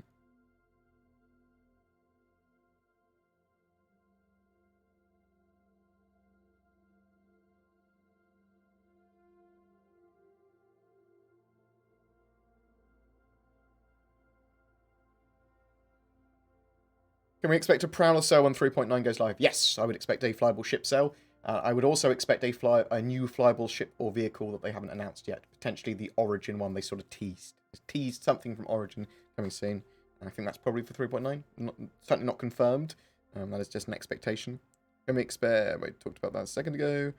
Can we expect a Prowler sale when 3.9 goes live? Yes, I would expect a flyable ship sale. I would also expect a new flyable ship or vehicle that they haven't announced yet. Potentially the Origin one they sort of teased. Teased something from Origin coming soon. And I think that's probably for 3.9. Certainly not confirmed. That is just an expectation. Can we expect... We talked about that a second ago.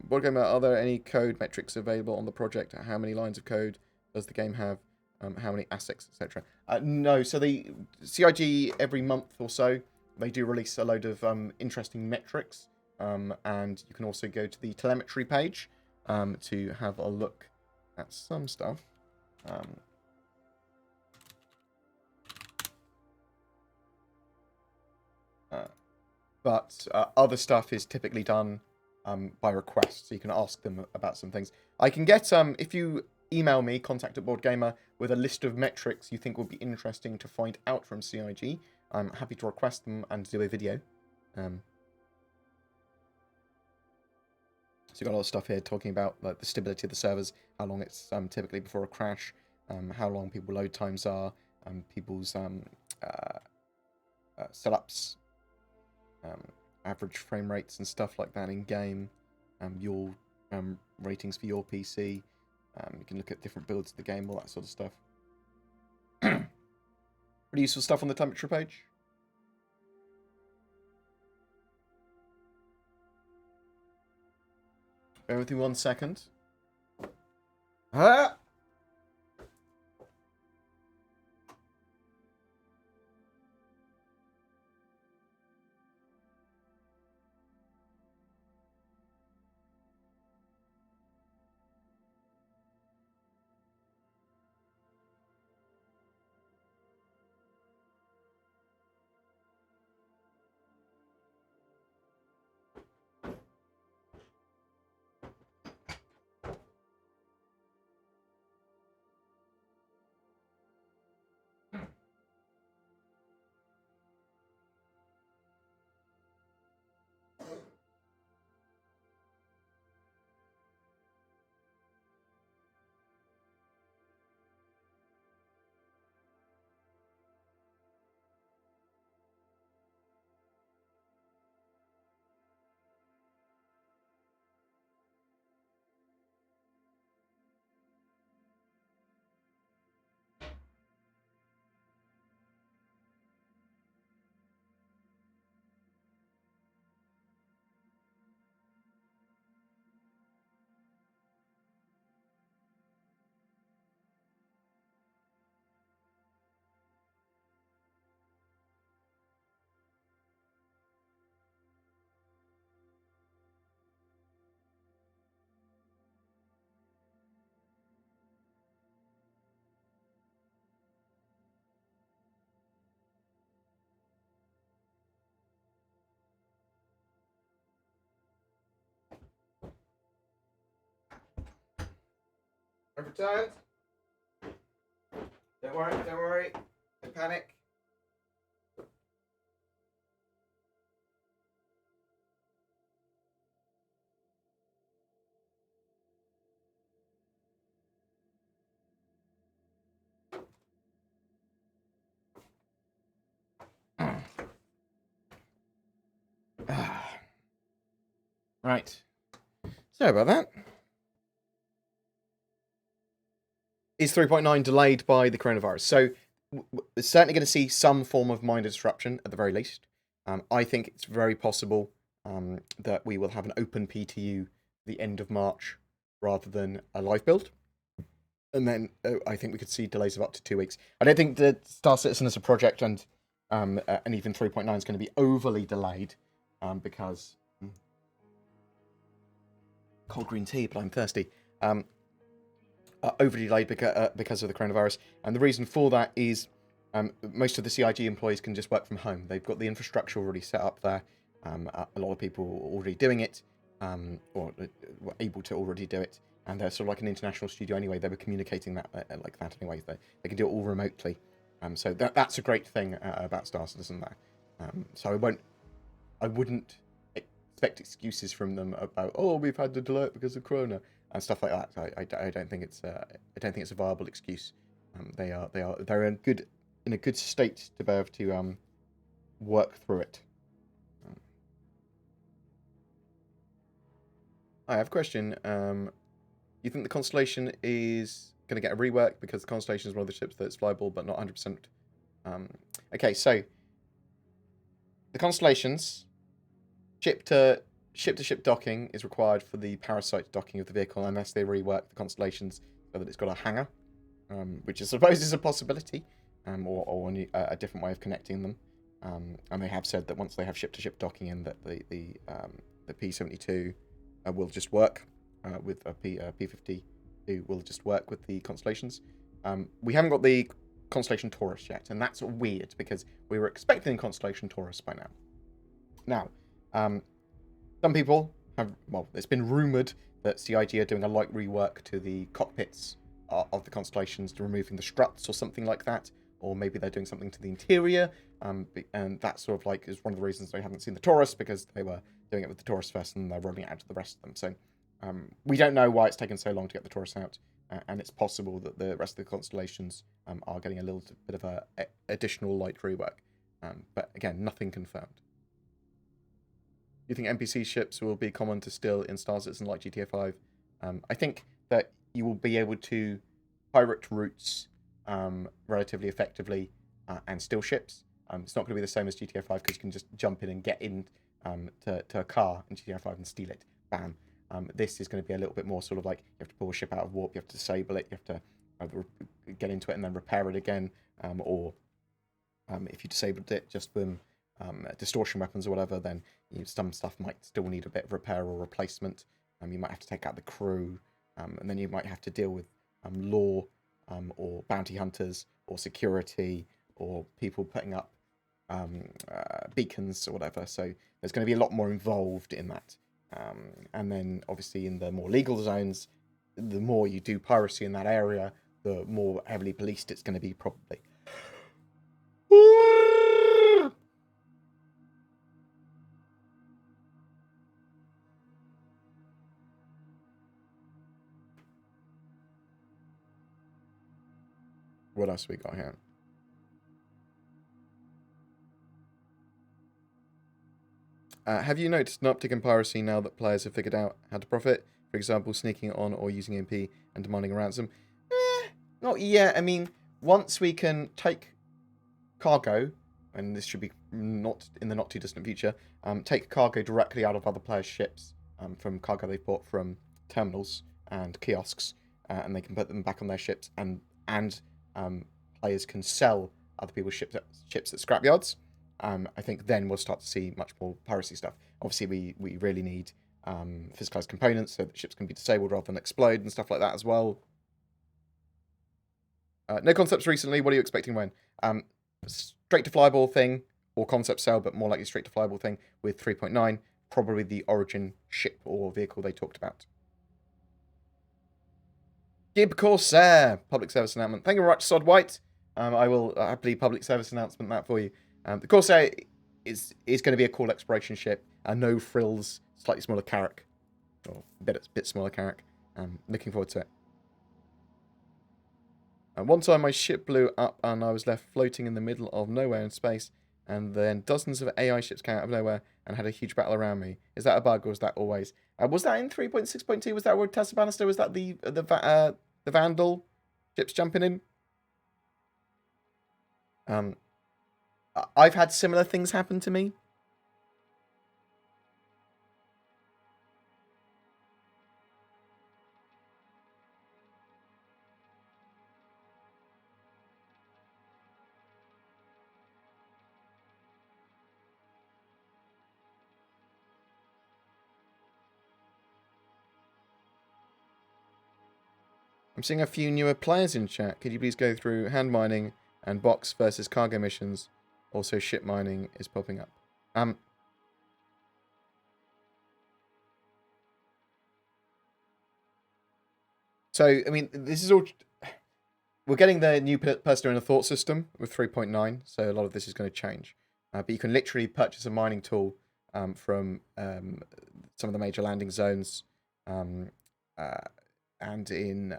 BoredGamer, are there any code metrics available on the project? How many lines of code does the game have? How many assets, etc. No, so the CIG every month or so, they do release a load of interesting metrics. And you can also go to the telemetry page to have a look at some stuff. But other stuff is typically done by request, so you can ask them about some things. I can get, if you email me, contact@BoredGamer, with a list of metrics you think would be interesting to find out from CIG, I'm happy to request them and do a video. So you've got a lot of stuff here talking about like the stability of the servers, how long it's typically before a crash, how long people load times are, people's setups, average frame rates and stuff like that in game, your ratings for your PC. You can look at different builds of the game, all that sort of stuff. Pretty useful stuff on the temperature page. Bear with me 1 second. Ah! I'm retired. Don't worry. Don't panic. Right. Sorry about that. Is 3.9 delayed by the coronavirus? So we're certainly going to see some form of minor disruption at the very least. I think it's very possible that we will have an open PTU the end of March rather than a live build. And then I think we could see delays of up to 2 weeks. I don't think that Star Citizen as a project and even 3.9 is going to be overly delayed because... cold green tea, but I'm thirsty. Overly delayed because of the coronavirus. And the reason for that is most of the CIG employees can just work from home. They've got the infrastructure already set up there. A lot of people are already doing it, or were able to already do it. And they're sort of like an international studio anyway. They were communicating that like that anyway. They can do it all remotely. So that's a great thing about Star Citizen there. So I wouldn't expect excuses from them about, oh, we've had to delay it because of Corona and stuff like that. So I don't think it's a viable excuse. They're in a good state to be able to work through it. I have a question. You think the Constellation is going to get a rework because the Constellation is one of the ships that's flyable but not 100%? Okay, so the Constellations ship-to-ship docking is required for the parasite docking of the vehicle unless they rework the Constellations so that it's got a hangar, which I suppose is a possibility, or a different way of connecting them. And they have said that once they have ship-to-ship docking in, that the P-72 will just work with a P-52 will just work with the Constellations. We haven't got the Constellation Taurus yet, and that's weird because we were expecting Constellation Taurus by now. Now, some people have, well, it's been rumoured that CIG are doing a light rework to the cockpits of the Constellations, to removing the struts or something like that, or maybe they're doing something to the interior, and that sort of like is one of the reasons I haven't seen the Taurus, because they were doing it with the Taurus first and they're rolling it out to the rest of them. So we don't know why it's taken so long to get the Taurus out, and it's possible that the rest of the Constellations are getting a little bit of a additional light rework, but again, nothing confirmed. You think NPC ships will be common to steal in Star Citizen like GTA 5? I think that you will be able to pirate routes relatively effectively and steal ships. It's not going to be the same as GTA 5 because you can just jump in and get in to a car in GTA 5 and steal it. Bam. This is going to be a little bit more sort of like you have to pull a ship out of warp, you have to disable it, you have to either get into it and then repair it again, or if you disabled it just with distortion weapons or whatever, then some stuff might still need a bit of repair or replacement. You might have to take out the crew, and then you might have to deal with law or bounty hunters or security or people putting up beacons or whatever. So there's going to be a lot more involved in that. And then obviously in the more legal zones, the more you do piracy in that area, the more heavily policed it's going to be probably. What else we got here? Have you noticed an uptick in piracy now that players have figured out how to profit? For example, sneaking on or using MP and demanding a ransom? Not yet. I mean, once we can take cargo, and this should be not in the not too distant future, take cargo directly out of other players' ships from cargo they've bought from terminals and kiosks, and they can put them back on their ships, and players can sell other people's ships at scrapyards. I think then we'll start to see much more piracy stuff. Obviously, we really need physicalized components so that ships can be disabled rather than explode and stuff like that as well. No concepts recently. What are you expecting when? Straight to flyable thing or concept cell, but more likely straight to flyable thing with 3.9. Probably the Origin ship or vehicle they talked about. Gib Corsair public service announcement. Thank you very much, Sod White. I will happily public service announcement that for you. The Corsair is going to be a cool exploration ship. No frills, slightly smaller carrack. Or a bit smaller carrack. Looking forward to it. One time my ship blew up and I was left floating in the middle of nowhere in space, and then dozens of AI ships came out of nowhere and had a huge battle around me. Is that a bug or is that always? Was that in 3.6.2? Was that where Tessa Bannister? Was that the Vandal ships jumping in? I've had similar things happen to me. I'm seeing a few newer players in chat. Could you please go through hand mining and box versus cargo missions? Also, ship mining is popping up. So, I mean, this is all... We're getting the new personal inner thought system with 3.9, so a lot of this is going to change. But you can literally purchase a mining tool from some of the major landing zones and in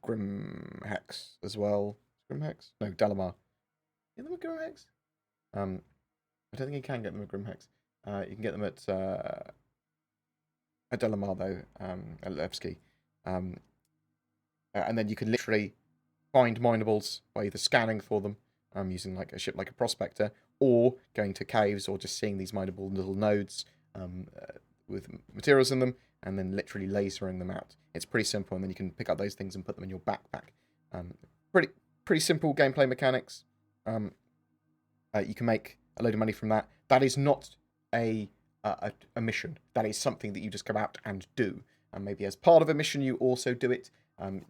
Grim Hex as well. Grim Hex? No, Delamar. Get them at Grim Hex? I don't think you can get them at Grim Hex. You can get them at Delamar, though, at Levski. And then you can literally find minables by either scanning for them using like a ship like a prospector, or going to caves, or just seeing these mineable little nodes with materials in them, and then literally lasering them out. It's pretty simple, and then you can pick up those things and put them in your backpack. Pretty simple gameplay mechanics. You can make a load of money from that. That is not a mission. That is something that you just go out and do. And maybe as part of a mission, you also do it. You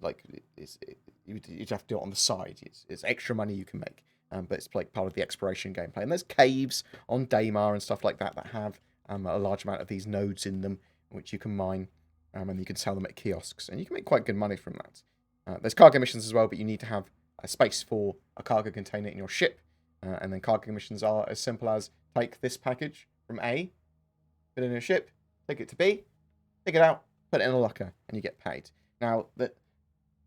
have to do it on the side. It's extra money you can make. but it's like part of the exploration gameplay. And there's caves on Daymar and stuff like that that have a large amount of these nodes in them, which you can mine, and you can sell them at kiosks, and you can make quite good money from that. There's cargo missions as well, but you need to have a space for a cargo container in your ship, and then cargo missions are as simple as take this package from A, put it in a ship, take it to B, take it out, put it in a locker, and you get paid. Now,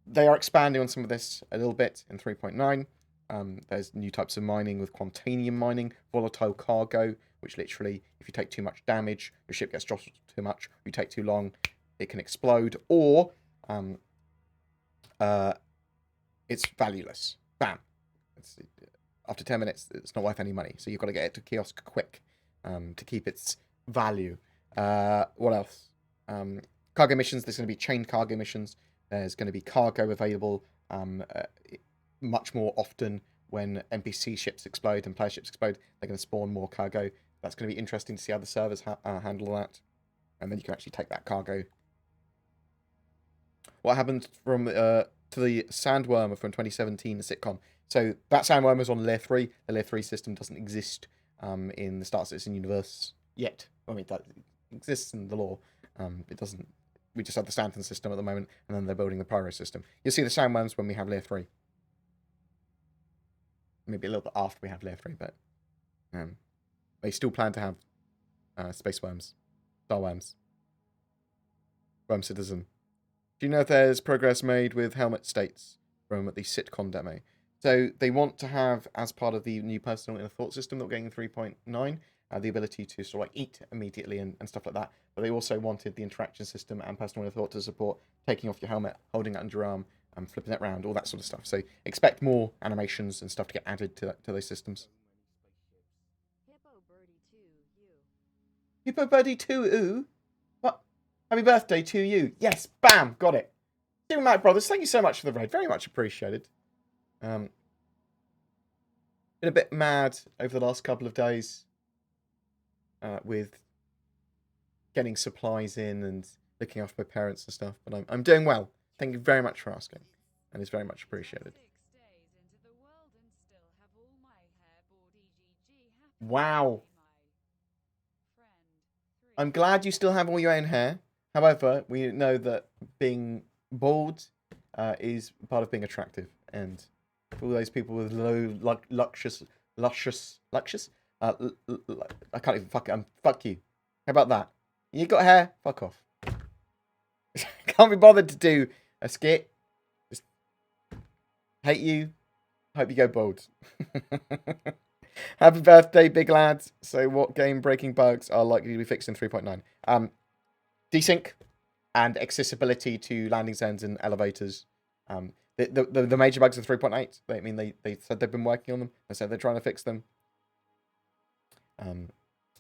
they are expanding on some of this a little bit in 3.9. There's new types of mining with quantanium mining, volatile cargo, which literally, if you take too much damage, your ship gets jostled too much, you take too long, it can explode, or it's valueless. Bam. After 10 minutes, it's not worth any money, so you've got to get it to kiosk quick to keep its value. What else? Cargo missions, there's going to be chain cargo missions. There's going to be cargo available much more often when NPC ships explode and player ships explode. They're going to spawn more cargo. That's going to be interesting to see how the servers handle that. And then you can actually take that cargo. What happened from to the Sandwormer from 2017, the sitcom? So that Sandwormer is on Layer 3. The Layer 3 system doesn't exist in the Star Citizen universe yet. I mean, that exists in the lore. It doesn't. We just have the Stanton system at the moment, and then they're building the Pyro system. You'll see the Sandworms when we have Layer 3. Maybe a little bit after we have Layer 3, but they still plan to have Space Worms, Star Worms, Worm Citizen. Do you know if there's progress made with helmet states from the sitcom demo? So they want to have, as part of the new personal inner thought system that we're getting in 3.9, the ability to sort of like eat immediately and stuff like that. But they also wanted the interaction system and personal inner thought to support taking off your helmet, holding it under your arm, and flipping it around, all that sort of stuff. So expect more animations and stuff to get added to those systems. Hippo Birdie 2, ooh. What? Happy birthday to you. Yes, bam, got it. Super Mac Brothers, thank you so much for the raid. Very much appreciated. Been a bit mad over the last couple of days with getting supplies in and looking after my parents and stuff. But I'm doing well. Thank you very much for asking. And it's very much appreciated. Wow. I'm glad you still have all your own hair. However, we know that being bald is part of being attractive. And for all those people with low, luscious, I can't even fuck you. How about that? You got hair? Fuck off. Can't be bothered to do a skit. Just hate you. Hope you go bald. Happy birthday, big lads. So what game-breaking bugs are likely to be fixed in 3.9? Desync and accessibility to landing zones and elevators. The major bugs of 3.8, they said they've been working on them. They said they're trying to fix them.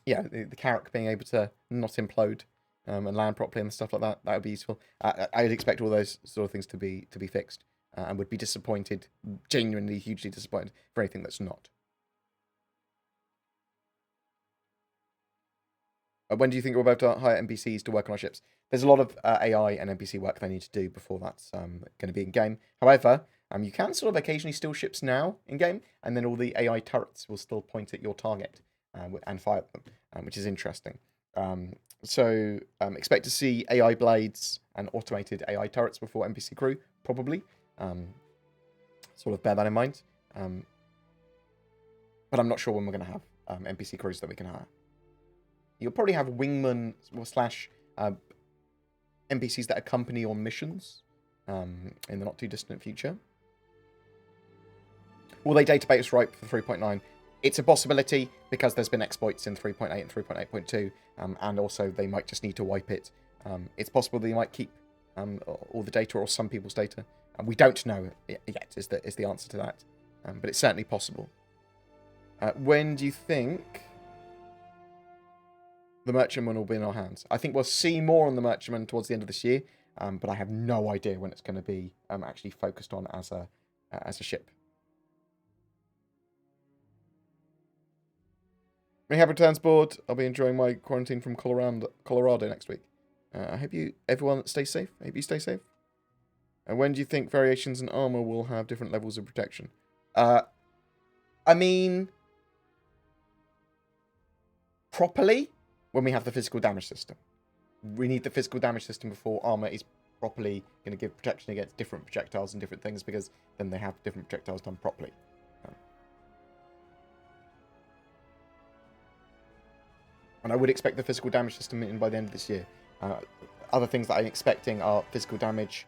Yeah, the Carrack being able to not implode and land properly and stuff like that, that would be useful. I would expect all those sort of things to be fixed and would be disappointed, genuinely hugely disappointed for anything that's not. When do you think we're about to hire NPCs to work on our ships? There's a lot of AI and NPC work they need to do before that's going to be in-game. However, you can sort of occasionally steal ships now in-game, and then all the AI turrets will still point at your target and fire at them, which is interesting. So expect to see AI blades and automated AI turrets before NPC crew, probably. Sort of bear that in mind. But I'm not sure when we're going to have NPC crews that we can hire. You'll probably have wingmen slash NPCs that accompany on missions in the not too distant future. Will they database right for 3.9? It's a possibility because there's been exploits in 3.8 and 3.8.2, and also they might just need to wipe it. It's possible they might keep all the data or some people's data. And we don't know yet is the answer to that, but it's certainly possible. When do you think the Merchantman will be in our hands? I think we'll see more on the Merchantman towards the end of this year, but I have no idea when it's going to be actually focused on as a ship. May have returns board. I'll be enjoying my quarantine from Colorado next week. I hope everyone stays safe. I hope you stay safe. And when do you think variations in armor will have different levels of protection? I mean, properly, when we have the physical damage system. We need the physical damage system before armor is properly going to give protection against different projectiles and different things, because then they have different projectiles done properly. And I would expect the physical damage system in by the end of this year. Other things that I'm expecting are physical damage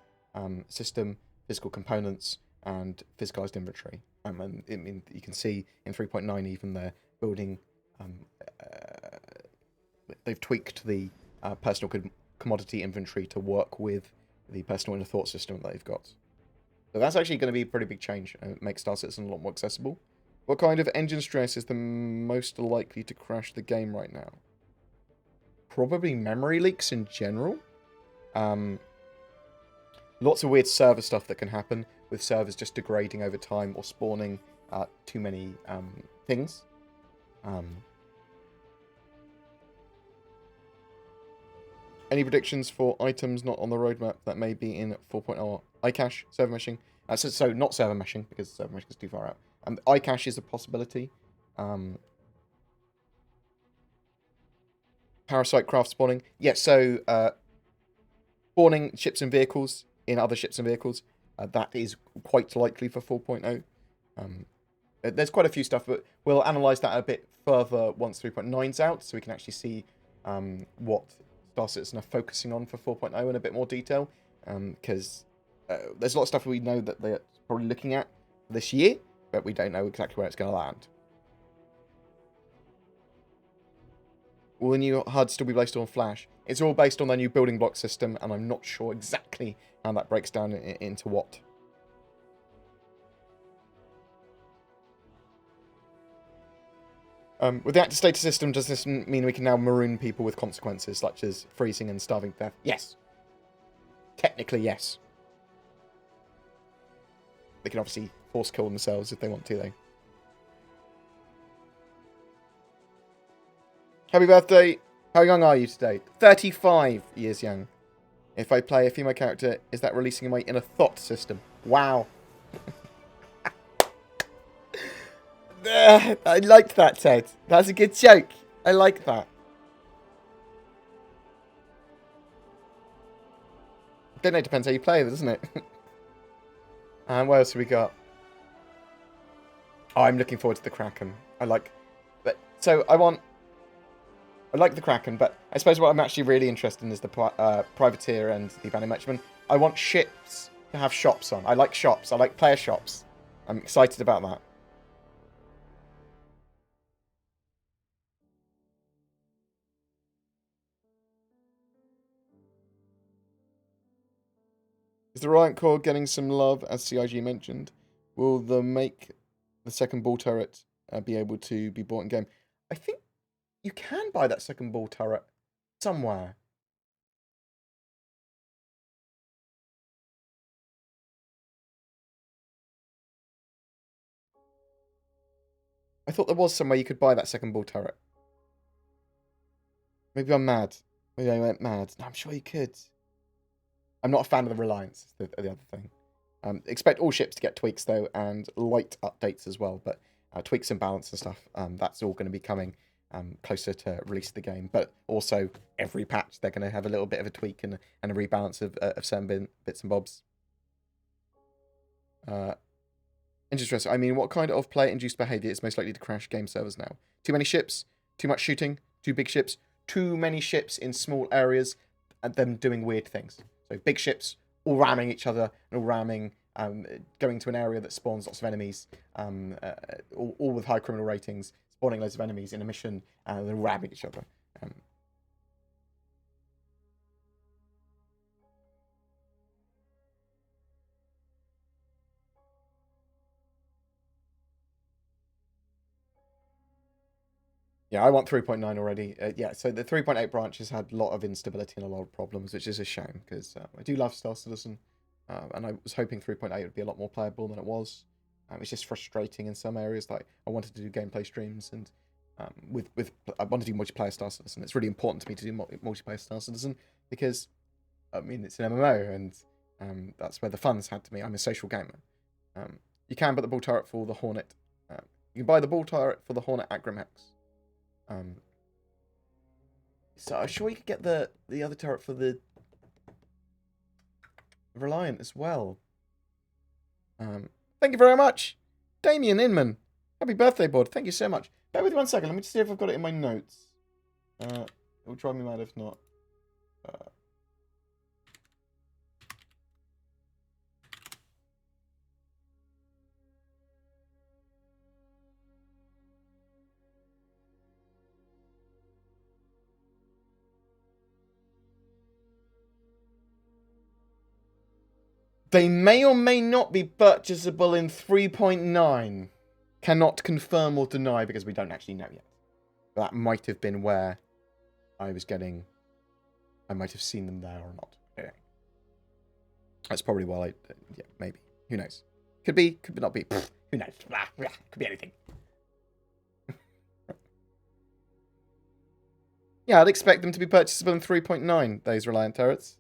system, physical components, and physicalized inventory. And you can see in 3.9 even they're building. They've tweaked the personal commodity inventory to work with the personal inner thought system that they've got. So that's actually going to be a pretty big change and make Star Citizen a lot more accessible. What kind of engine stress is the most likely to crash the game right now? Probably memory leaks in general. Lots of weird server stuff that can happen with servers just degrading over time or spawning too many things. Any predictions for items not on the roadmap that may be in 4.0? iCache, server meshing. So not server meshing, because server meshing is too far out. iCache is a possibility. Parasite craft spawning. Yeah, so spawning ships and vehicles in other ships and vehicles. That is quite likely for 4.0. There's quite a few stuff, but we'll analyse that a bit further once 3.9's out, so we can actually see what Star Citizen are focusing on for 4.0 in a bit more detail. Because there's a lot of stuff we know that they're probably looking at this year, but we don't know exactly where it's going to land. Will the new HUD still be based on Flash? It's all based on their new building block system, and I'm not sure exactly how that breaks down into what. With the active status system, does this mean we can now maroon people with consequences, such as freezing and starving to death? Yes. Technically, yes. They can obviously force kill themselves if they want to, though. Happy birthday. How young are you today? 35 years young. If I play a female character, is that releasing my inner thought system? Wow. I liked that, Ted. That's a good joke. I like that. Don't know, depends how you play, doesn't it? And what else have we got? Oh, I'm looking forward to the Kraken. I like the Kraken, but I suppose what I'm actually really interested in is the Privateer and the Bandit Merchantman. I want ships to have shops on. I like shops. I like player shops. I'm excited about that. Is the Riot Core getting some love, as CIG mentioned? Will the make the second ball turret be able to be bought in game? I think you can buy that second ball turret somewhere. I thought there was somewhere you could buy that second ball turret. Maybe I'm mad. Maybe I went mad. No, I'm sure you could. I'm not a fan of the Reliance, the other thing. Expect all ships to get tweaks, though, and light updates as well. But tweaks and balance and stuff, that's all going to be coming closer to release of the game. But also, every patch, they're going to have a little bit of a tweak and a rebalance of certain bits and bobs. Interesting. I mean, what kind of player-induced behavior is most likely to crash game servers now? Too many ships, too much shooting, too big ships, too many ships in small areas, and them doing weird things. So big ships all ramming each other and all ramming, going to an area that spawns lots of enemies, all with high criminal ratings, spawning loads of enemies in a mission, and then ramming each other. Yeah, I want 3.9 already. Yeah, so the 3.8 branch has had a lot of instability and a lot of problems, which is a shame, because I do love Star Citizen, and I was hoping 3.8 would be a lot more playable than it was. It's just frustrating in some areas. Like, I wanted to do gameplay streams, and I want to do multiplayer Star Citizen. It's really important to me to do multiplayer Star Citizen, because, I mean, it's an MMO, and that's where the fun's had to me. I'm a social gamer. You can, but the ball turret for the Hornet You can buy the ball turret for the Hornet at Grimhex. So I'm sure you could get the other turret for the Reliant as well. Thank you very much, Damien Inman. Happy birthday, bud. Thank you so much. Bear with me 1 second. Let me just see if I've got it in my notes. It will drive me mad if not. They may or may not be purchasable in 3.9. Cannot confirm or deny because we don't actually know yet. But that might have been where I was getting... I might have seen them there or not. Anyway. That's probably why yeah, maybe. Who knows? Could be, could not be. Pfft, who knows? Could be anything. Yeah, I'd expect them to be purchasable in 3.9, those Reliant turrets.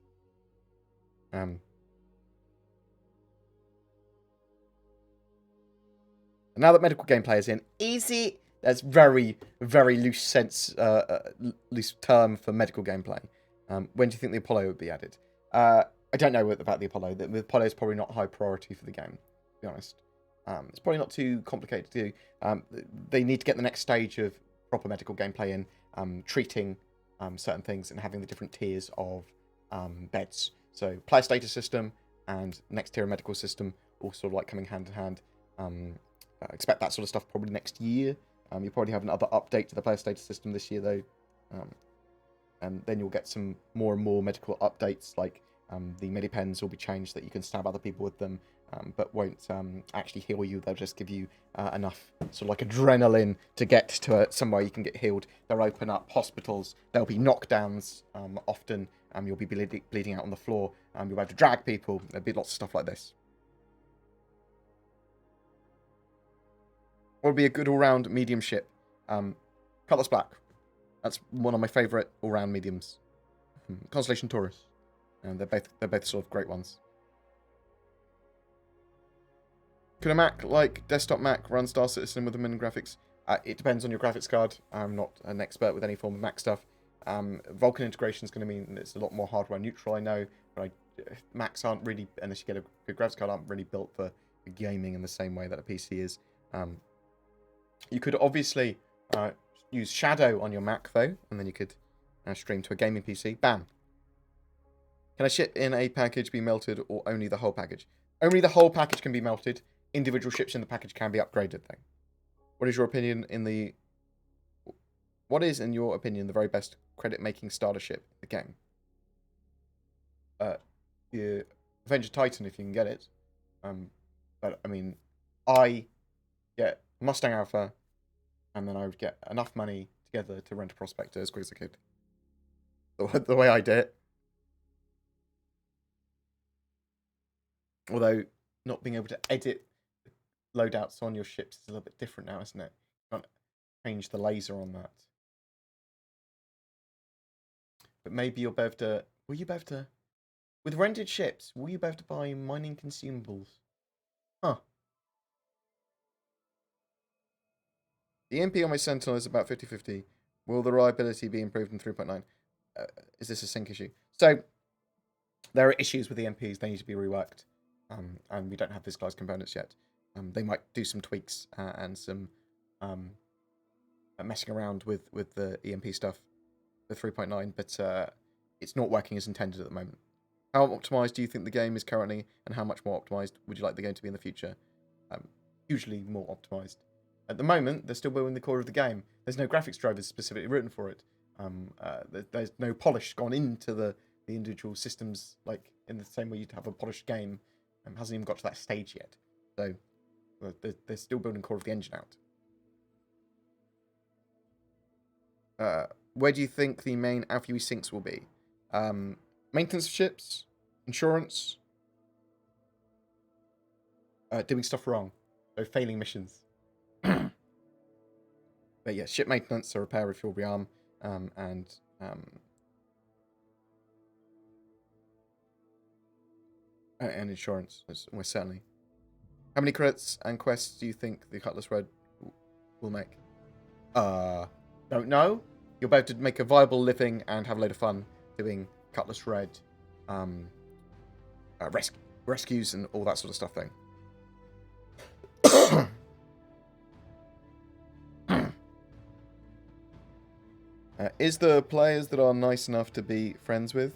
And now that medical gameplay is in, easy. There's very, very loose sense, loose term for medical gameplay. When do you think the Apollo would be added? I don't know about the Apollo. The Apollo is probably not high priority for the game, to be honest. It's probably not too complicated to do. They need to get the next stage of proper medical gameplay in, treating certain things and having the different tiers of beds. So player status system and next tier of medical system all sort of like coming hand in hand. Expect that sort of stuff probably next year. You'll probably have another update to the player status system this year though. And then you'll get some more and more medical updates, like the medipens will be changed that you can stab other people with them, but won't actually heal you. They'll just give you enough sort of like adrenaline to get to somewhere you can get healed. They'll open up hospitals. There'll be knockdowns often. You'll be bleeding out on the floor. You'll be able to drag people. There'll be lots of stuff like this. What would be a good all-round medium ship? Cutlass Black. That's one of my favourite all-round mediums. Constellation Taurus. And they're both sort of great ones. Could a Mac like desktop Mac run Star Citizen with the minimum graphics? It depends on your graphics card. I'm not an expert with any form of Mac stuff. Vulkan integration is going to mean it's a lot more hardware neutral, I know. But Macs aren't really, unless you get a good graphics card, aren't really built for gaming in the same way that a PC is. You could obviously use Shadow on your Mac, though, and then you could stream to a gaming PC. Bam. Can a ship in a package be melted, or only the whole package? Only the whole package can be melted. Individual ships in the package can be upgraded, though. What is your opinion in the... What is, in your opinion, the very best credit-making starter ship in the game? The Avenger Titan, if you can get it. But, I mean, I get Mustang Alpha, and then I would get enough money together to rent a Prospector as quick as I could. The way I did it. Although, not being able to edit loadouts on your ships is a little bit different now, isn't it? You can't change the laser on that. But maybe you'll be able to... Will you be able to... With rented ships, will you be able to buy mining consumables? Huh. The MP on my Sentinel is about 50-50. Will the reliability be improved in 3.9? Is this a sync issue? So, there are issues with the MPs. They need to be reworked. And we don't have visualized components yet. They might do some tweaks and some messing around with the EMP stuff for 3.9, but it's not working as intended at the moment. How optimized do you think the game is currently, and how much more optimized would you like the game to be in the future? Hugely more optimized. At the moment, they're still building the core of the game. There's no graphics drivers specifically written for it. There's no polish gone into the individual systems, like in the same way you'd have a polished game. Hasn't even got to that stage yet. So, they're still building core of the engine out. Where do you think the main Alpha sinks will be? Maintenance of ships? Insurance? Doing stuff wrong. So, failing missions. But yeah, ship maintenance, so repair, refuel, rearm, and insurance, almost certainly. How many credits and quests do you think the Cutlass Red will make? Don't know. You'll be able to make a viable living and have a load of fun doing Cutlass Red rescues and all that sort of stuff thing. Is the players that are nice enough to be friends with?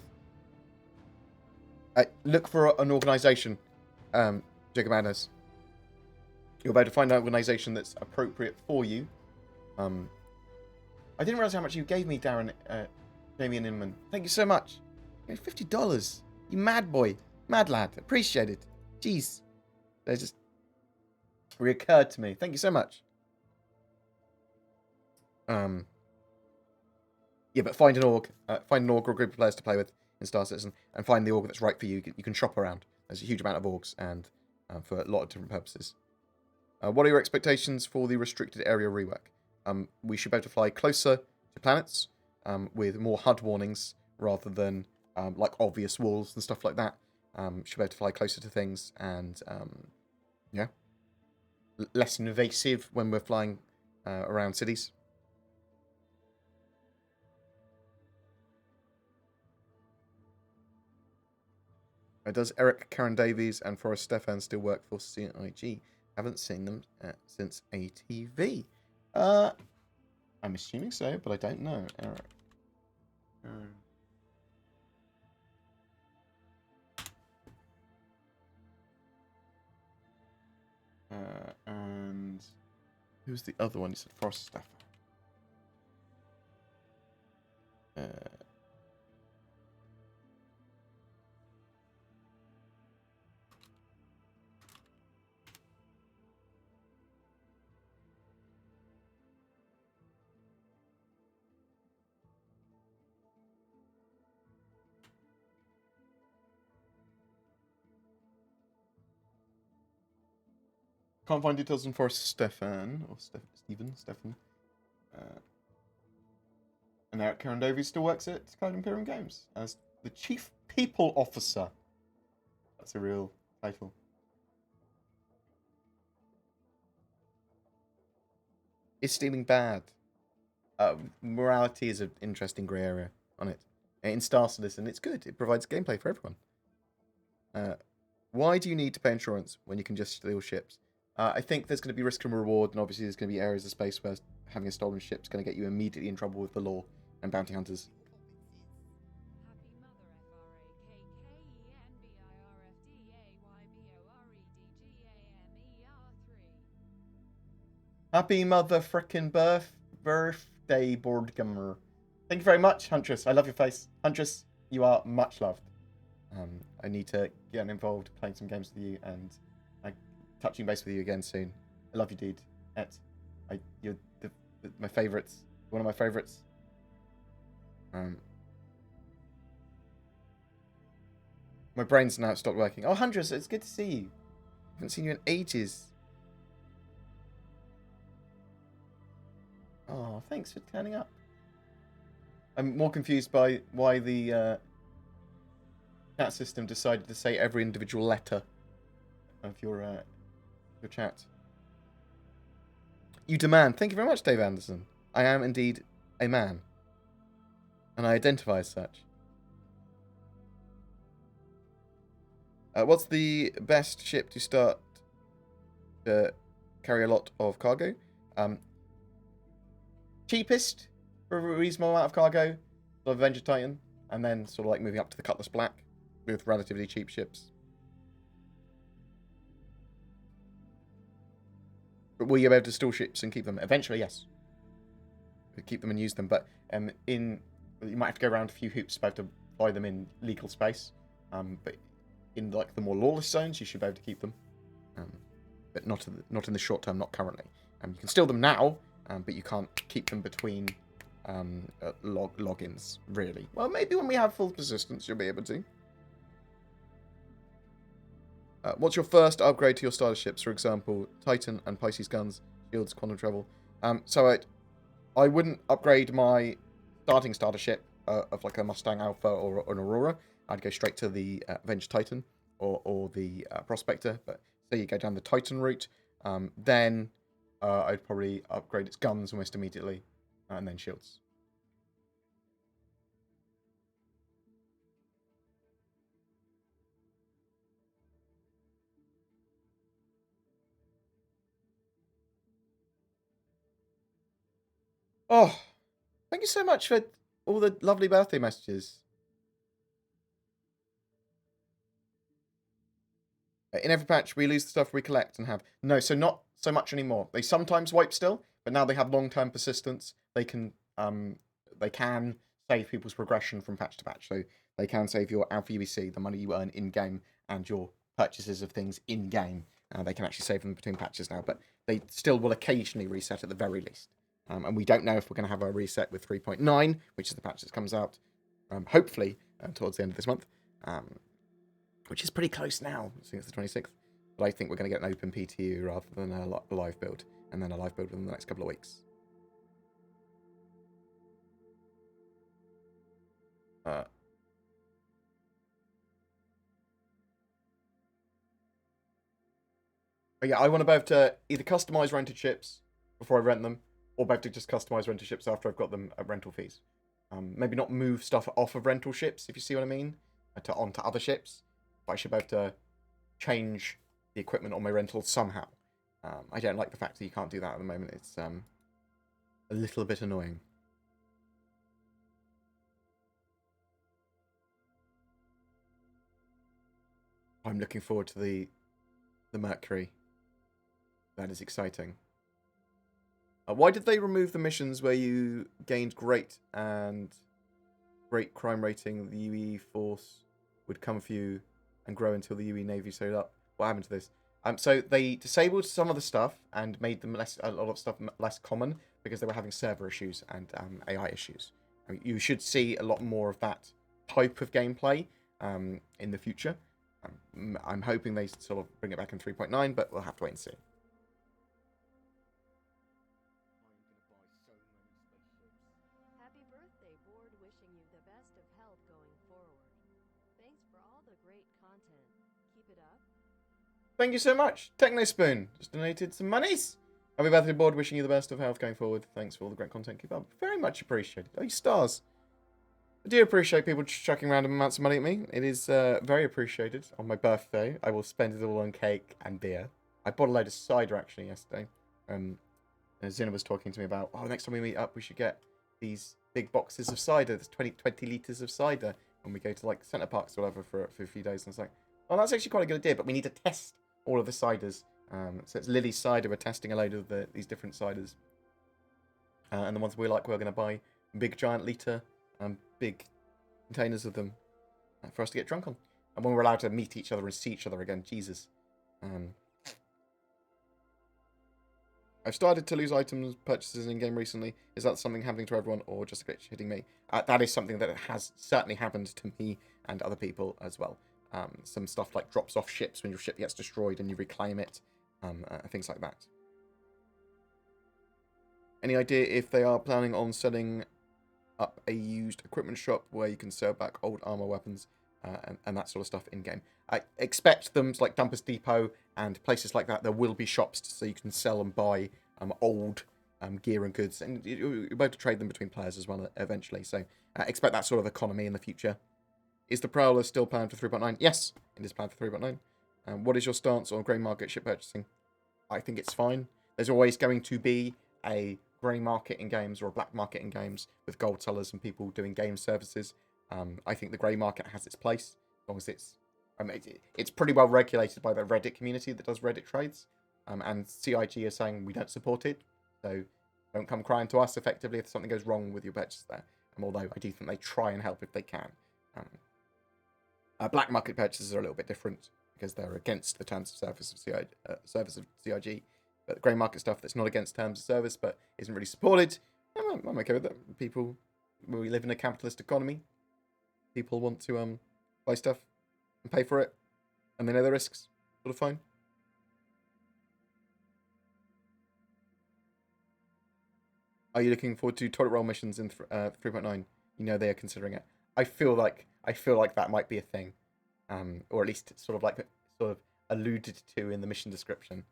Look for an organisation, Jigamanos. You'll be able to find an organisation that's appropriate for you. I didn't realise how much you gave me, Darren, Damien Inman. Thank you so much. $50. You mad boy. Mad lad. Appreciate it. Jeez. They just reoccurred to me. Thank you so much. Yeah, but find an org or a group of players to play with in Star Citizen, and find the org that's right for you. You can shop around. There's a huge amount of orgs, and for a lot of different purposes. What are your expectations for the restricted area rework? We should be able to fly closer to planets with more HUD warnings rather than like obvious walls and stuff like that. Should be able to fly closer to things and yeah, less invasive when we're flying around cities. Does Eric, Karen Davies, and Forrest Stefan still work for CIG? Haven't seen them since ATV. I'm assuming so, but I don't know. Eric. And who's the other one? You said Forrest Stefan. Can't find details on Forrest Stefan or Stefan. And Eric Karandovi still works at Cloud Imperium Games as the Chief People Officer. That's a real title. Is stealing bad? Morality is an interesting grey area on it. In Star Citizen, it's good. It provides gameplay for everyone. Why do you need to pay insurance when you can just steal ships? I think there's going to be risk and reward, and obviously there's going to be areas of space where having a stolen ship is going to get you immediately in trouble with the law and bounty hunters. Happy mother frickin' birthday, BoredGamer. Thank you very much, Huntress. I love your face. Huntress, you are much loved. I need to get involved playing some games with you and touching base with you again soon. I love you, dude. You're my favourites. One of my favourites. My brain's now stopped working. Oh, Huntress, it's good to see you. I haven't seen you in ages. Oh, thanks for turning up. I'm more confused by why the chat system decided to say every individual letter of your chat. You demand. Thank you very much, Dave Anderson. I am indeed a man. And I identify as such. What's the best ship to start to carry a lot of cargo? Cheapest for a reasonable amount of cargo, sort of Avenger Titan, and then sort of like moving up to the Cutlass Black with relatively cheap ships. But will you be able to steal ships and keep them? Eventually, yes. Keep them and use them, but you might have to go around a few hoops to be able to fly them in legal space. But in like the more lawless zones, you should be able to keep them. But not in the short term, not currently. You can steal them now, but you can't keep them between logins, really. Well, maybe when we have full persistence, you'll be able to. What's your first upgrade to your starter ships? For example, Titan and Pisces guns, shields, quantum travel. So I wouldn't upgrade my starter ship of like a Mustang Alpha or an Aurora. I'd go straight to the Avenger Titan or the Prospector. But say you go down the Titan route, then I'd probably upgrade its guns almost immediately, and then shields. Oh, thank you so much for all the lovely birthday messages. In every patch, we lose the stuff we collect and have. No, so not so much anymore. They sometimes wipe still, but now they have long-term persistence. They can save people's progression from patch to patch. So they can save your Alpha UEC, the money you earn in-game, and your purchases of things in-game. They can actually save them between patches now, but they still will occasionally reset at the very least. And we don't know if we're going to have a reset with 3.9, which is the patch that comes out, hopefully, towards the end of this month. Which is pretty close now, since the 26th. But I think we're going to get an open PTU rather than a live build, and then a live build within the next couple of weeks. But yeah, I want to be able to either customize rented ships before I rent them, or be able to just customize rented ships after I've got them at rental fees. Maybe not move stuff off of rental ships, if you see what I mean, onto other ships. But I should be able to change the equipment on my rentals somehow. I don't like the fact that you can't do that at the moment. It's a little bit annoying. I'm looking forward to the Mercury. That is exciting. Why did they remove the missions where you gained great crime rating? The UE force would come for you and grow until the UE Navy showed up. What happened to this? So they disabled some of the stuff and made them a lot of stuff less common because they were having server issues and AI issues. I mean, you should see a lot more of that type of gameplay in the future. I'm hoping they sort of bring it back in 3.9, but we'll have to wait and see. Happy birthday, Board. Wishing you the best of health going forward. Thanks for all the great content. Keep it up. Thank you so much. Technospoon just donated some monies. Happy birthday, Board. Wishing you the best of health going forward. Thanks for all the great content. Keep up. Very much appreciated. Oh, you stars. I do appreciate people chucking random amounts of money at me. It is very appreciated. On my birthday, I will spend it all on cake and beer. I bought a load of cider, actually, yesterday. Zina was talking to me about, next time we meet up, we should get these big boxes of cider. There's 20 litres of cider when we go to, like, Centre Parks or whatever for a few days. And it's like, that's actually quite a good idea, but we need to test all of the ciders. So it's Lily's cider. We're testing a load of these different ciders. And the ones we like, we're going to buy big, giant litre big containers of them for us to get drunk on. And when we're allowed to meet each other and see each other again, Jesus. I've started to lose items purchases in-game recently. Is that something happening to everyone or just a glitch hitting me? That is something that has certainly happened to me and other people as well. Some stuff like drops off ships when your ship gets destroyed and you reclaim it. Things like that. Any idea if they are planning on setting up a used equipment shop where you can sell back old armor, weapons, and that sort of stuff in-game? I expect them, like Dumpers Depot and places like that, there will be shops so you can sell and buy old gear and goods, and you'll be able to trade them between players as well eventually. So expect that sort of economy in the future. Is the Prowler still planned for 3.9? Yes, it is planned for 3.9. What is your stance on grey market ship purchasing? I think it's fine. There's always going to be a grey market in games or a black market in games with gold sellers and people doing game services. I think the grey market has its place as long as it's pretty well regulated by the Reddit community that does Reddit trades. And CIG is saying we don't support it, so don't come crying to us effectively if something goes wrong with your purchase there. Although I do think they try and help if they can. Black market purchases are a little bit different because they're against the terms of service of CIG. But the grey market stuff that's not against terms of service but isn't really supported, I'm okay with that. We live in a capitalist economy. People want to buy stuff and pay for it, and they know the risks. Sort of fine. Are you looking forward to toilet roll missions in 3.9? You know they are considering it. I feel like that might be a thing, or at least sort of alluded to in the mission description.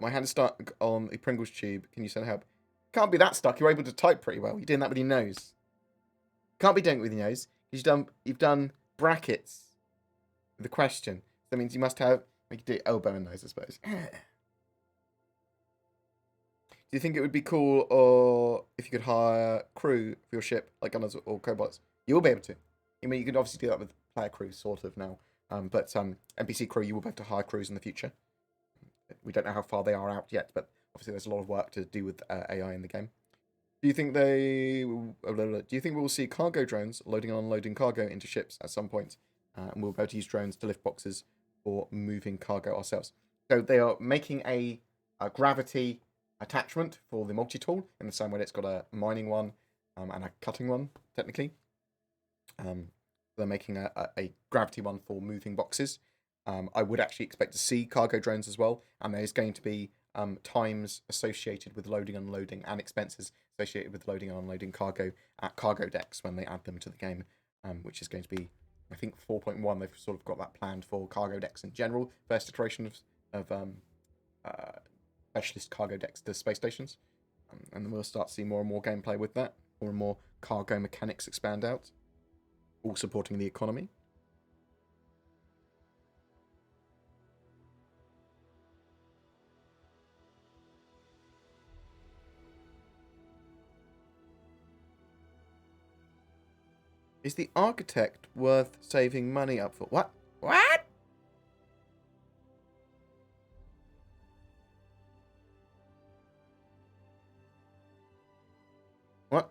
My hand is stuck on the Pringles tube. Can you send help? Can't be that stuck. You're able to type pretty well. You're doing that with your nose. Can't be doing it with your nose. You've done brackets with the question. That means you must have. We could do elbow and nose, I suppose. Do you think it would be cool, or if you could hire crew for your ship, like gunners or cobots? You will be able to. I mean, you could obviously do that with player crew, sort of now. But NPC crew, you will be able to hire crews in the future. We don't know how far they are out yet, but obviously there's a lot of work to do with AI in the game. Do you think we will see cargo drones loading and unloading cargo into ships at some point? And we'll be able to use drones to lift boxes for moving cargo ourselves. So they are making a gravity attachment for the multi-tool in the same way that it's got a mining one and a cutting one, technically. They're making a gravity one for moving boxes. I would actually expect to see cargo drones as well, and there's going to be times associated with loading, unloading, and expenses associated with loading and unloading cargo at cargo decks when they add them to the game, which is going to be, I think, 4.1. They've sort of got that planned for cargo decks in general. First iteration of specialist cargo decks to space stations, and then we'll start to see more and more gameplay with that. More and more cargo mechanics expand out, all supporting the economy. Is the architect worth saving money up for? What? What? What?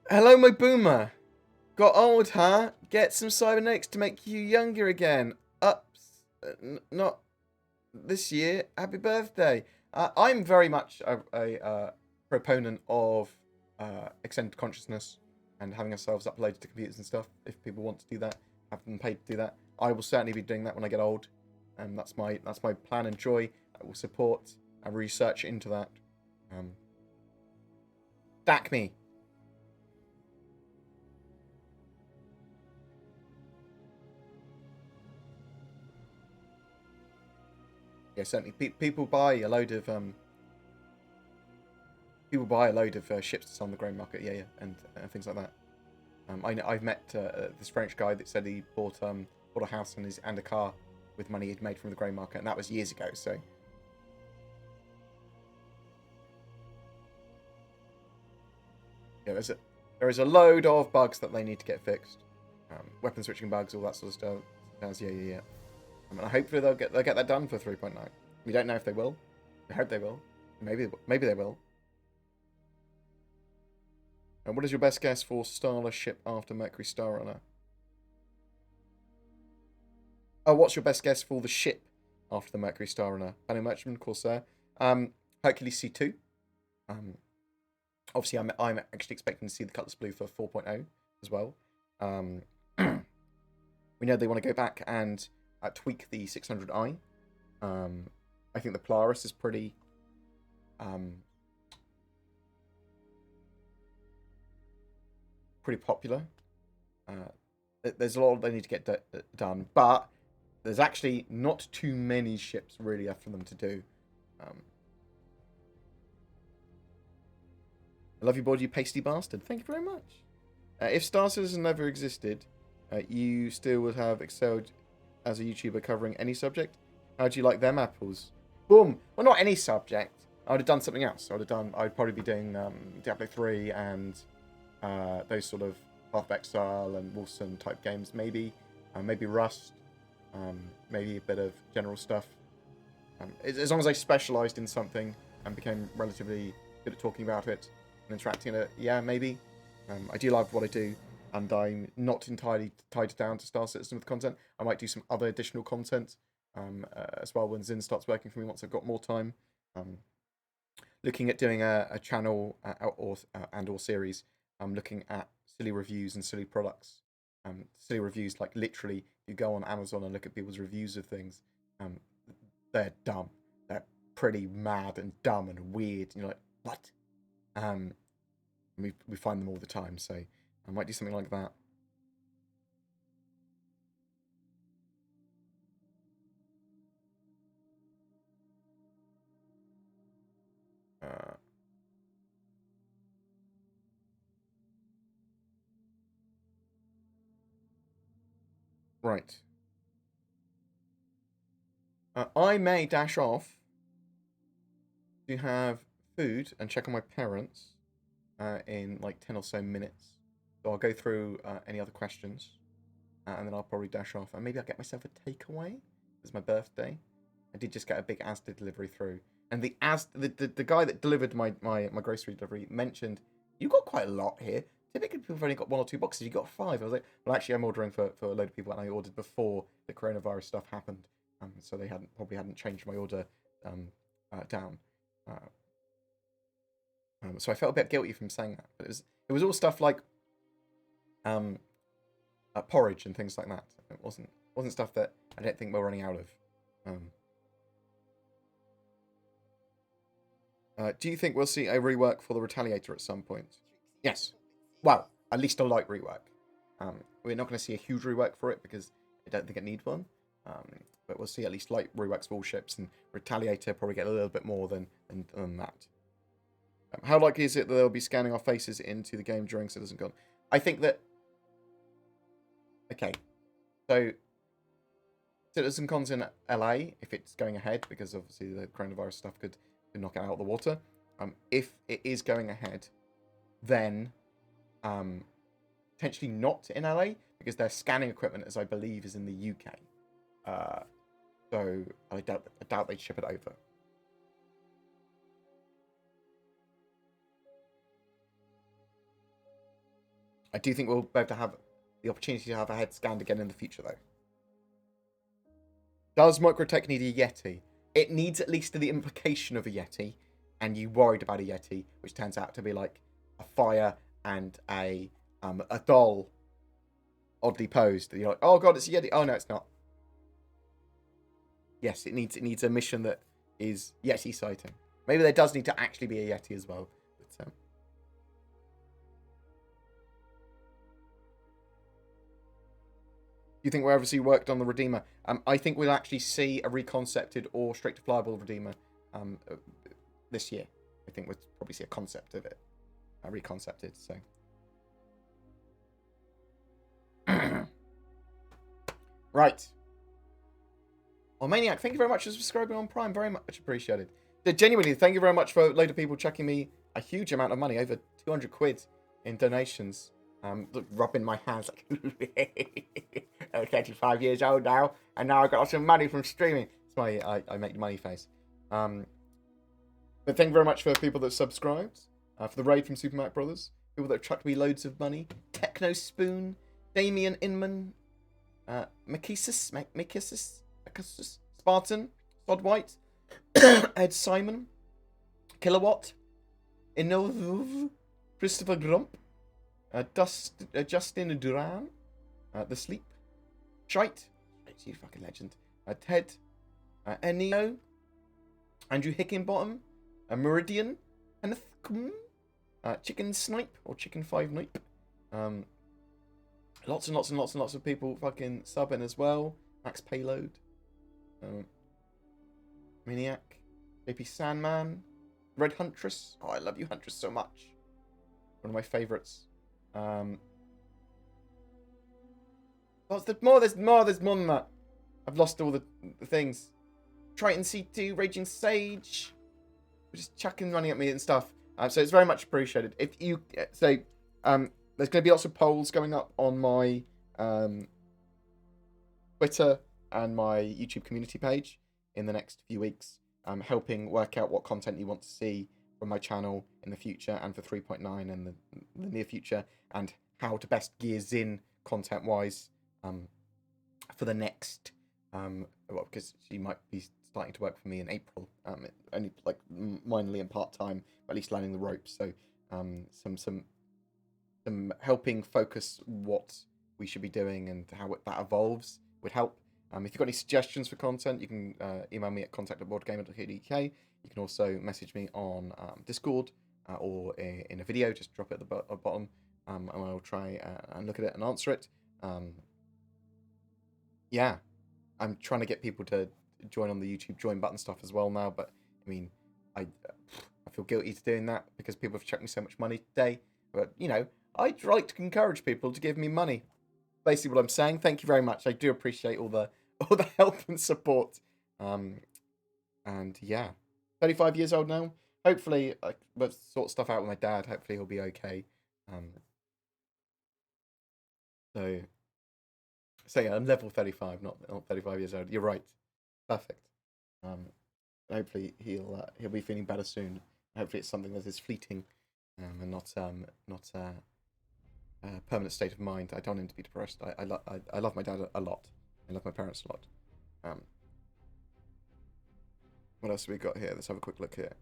Hello, my boomer. Got old, huh? Get some cybernetics to make you younger again. Ups. Not this year. Happy birthday. I'm very much a proponent of extended consciousness and having ourselves uploaded to computers and stuff. If people want to do that, have them paid to do that. I will certainly be doing that when I get old, and that's my plan and joy. I will support research into that. Stack me. Yeah, certainly. People buy a load of ships to sell on the grey market. Yeah, and things like that. I've met this French guy that said he bought a house and a car with money he'd made from the grey market, and that was years ago. So yeah, there is a load of bugs that they need to get fixed. Weapon switching bugs, all that sort of stuff. Yeah. And hopefully they'll get that done for 3.9. We don't know if they will. We hope they will. Maybe they will. And what is your best guess for Starless ship after Mercury Star Runner? Oh, what's your best guess for the ship after the Mercury Star Runner? Banner Merchantman, Corsair, Hercules C2. Obviously, I'm actually expecting to see the Cutlass Blue for 4.0 as well. We know they want to go back and tweak the 600i. I think the Polaris is pretty popular. There's a lot they need to get done, but there's actually not too many ships really left for them to do. I love you, board, you pasty bastard. Thank you very much. If Star Citizen never existed, you still would have excelled as a YouTuber covering any subject. How do you like them apples? Boom. Well, not any subject. I would have done something else. I'd probably be doing Diablo 3 and those sort of Path of Exile and Wolfson type games, maybe. Maybe Rust. Maybe a bit of general stuff. As long as I specialised in something and became relatively good at talking about it and interacting in it, yeah, maybe. I do love what I do, and I'm not entirely tied down to Star Citizen with content. I might do some other additional content as well when Zin starts working for me once I've got more time. Looking at doing a channel or series. I'm looking at silly reviews and silly products. Silly reviews, like literally, you go on Amazon and look at people's reviews of things. They're dumb. They're pretty mad and dumb and weird. And you're like, what? We find them all the time, so I might do something like that. Right. I may dash off to have food and check on my parents in like 10 or so minutes. So I'll go through any other questions and then I'll probably dash off. And maybe I'll get myself a takeaway. It's my birthday. I did just get a big Asda delivery through. And the guy that delivered my grocery delivery mentioned, you got quite a lot here. Typically people have only got 1 or 2 boxes. You got 5. I was like, well, actually I'm ordering for a load of people and I ordered before the coronavirus stuff happened. So they probably hadn't changed my order down. So I felt a bit guilty from saying that. But it was all stuff like porridge and things like that. It wasn't stuff that I don't think we're running out of. Do you think we'll see a rework for the Retaliator at some point? Yes. Well, at least a light rework. We're not going to see a huge rework for it because I don't think it needs one. But we'll see at least light reworks for all ships, and Retaliator probably get a little bit more than that. How likely is it that they'll be scanning our faces into the game during CitizenCon? I think that... Okay. So, CitizenCon's in LA, if it's going ahead, because obviously the coronavirus stuff could knock it out of the water. If it is going ahead, then potentially not in LA, because their scanning equipment, as I believe, is in the UK. So I doubt they'd ship it over. I do think we'll be able to have the opportunity to have a head scanned again in the future, though. Does Microtech need a Yeti? It needs at least the implication of a Yeti, and you worried about a Yeti, which turns out to be like a fire and a doll oddly posed. You're like, oh god, it's a Yeti. Oh no, it's not. Yes, it needs a mission that is Yeti sighting. Maybe there does need to actually be a Yeti as well. But, do you think we'll ever see worked on the Redeemer? I think we'll actually see a reconcepted or straight to flyable Redeemer this year. I think we'll probably see a concept of it. Reconcepted, so. Right. Well, Maniac, thank you very much for subscribing on Prime. Very much appreciated. Genuinely, thank you very much for a load of people chucking me a huge amount of money, over 200 quid in donations. Rubbing my hands like, I'm 35 years old now, and now I've got some money from streaming. That's why I make the money face. But thank you very much for the people that subscribed, for the raid from Super Mac Brothers, people that have chucked me loads of money, Techno Spoon, Damien Inman, Mikisis, Spartan, Sod White, Ed Simon, Kilowatt, Inov, Christopher Grump, Justin Duran, The Sleep, Shite, you fucking legend, Ted, Enio, Andrew Hickenbottom, Meridian, and Chicken Snipe, or Chicken 5 Nipe. Lots and lots and lots and lots of people fucking subbing as well. Max Payload, Maniac, JP Sandman, Red Huntress. Oh, I love you, Huntress, so much. One of my favourites. There's more than that. I've lost all the things. Triton C2, Raging Sage. We're just chucking money at me and stuff. So it's very much appreciated. If you there's going to be lots of polls going up on my Twitter and my YouTube community page in the next few weeks, helping work out what content you want to see from my channel in the future and for 3.9 and the near future, and how to best gear in content-wise for the next, because she might be starting to work for me in April, only like minorly and part-time, but at least learning the ropes. So some helping focus what we should be doing and how that evolves would help. If you've got any suggestions for content, you can email me at contact@boredgamer.co.uk. You can also message me on Discord or in a video. Just drop it at the bottom, and I'll try and look at it and answer it. Yeah, I'm trying to get people to join on the YouTube join button stuff as well now, but I mean, I feel guilty to doing that because people have chucked me so much money today. But, you know, I'd like to encourage people to give me money. Basically what I'm saying. Thank you very much. I do appreciate all the help and support. And yeah, 35 years old now. Hopefully, let's sort stuff out with my dad. Hopefully he'll be okay. So yeah, I'm level 35, not 35 years old. You're right. Perfect. Hopefully he'll be feeling better soon. Hopefully it's something that is fleeting, and not a permanent state of mind. I don't want him to be depressed. I love my dad a lot. I love my parents a lot. What else have we got here? Let's have a quick look here.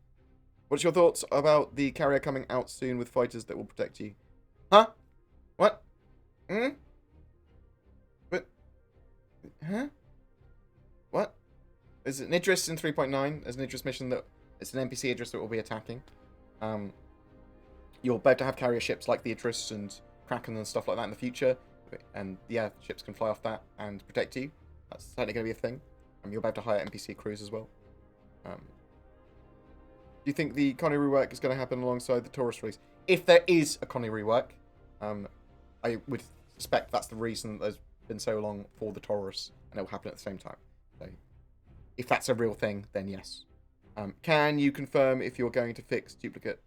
What's your thoughts about the carrier coming out soon with fighters that will protect you? Huh? What? But, huh? What? There's an Idris in 3.9. There's an Idris mission that it's an NPC Idris that will be attacking. You'll be able to have carrier ships like the Idris and Kraken and stuff like that in the future. And yeah, ships can fly off that and protect you. That's certainly going to be a thing. You'll be able to hire NPC crews as well. Do you think the Connie rework is going to happen alongside the Taurus release? If there is a Connie rework, I would suspect that's the reason that there's been so long for the Taurus, and it will happen at the same time. So, if that's a real thing, then yes. Can you confirm if you're going to fix duplicate?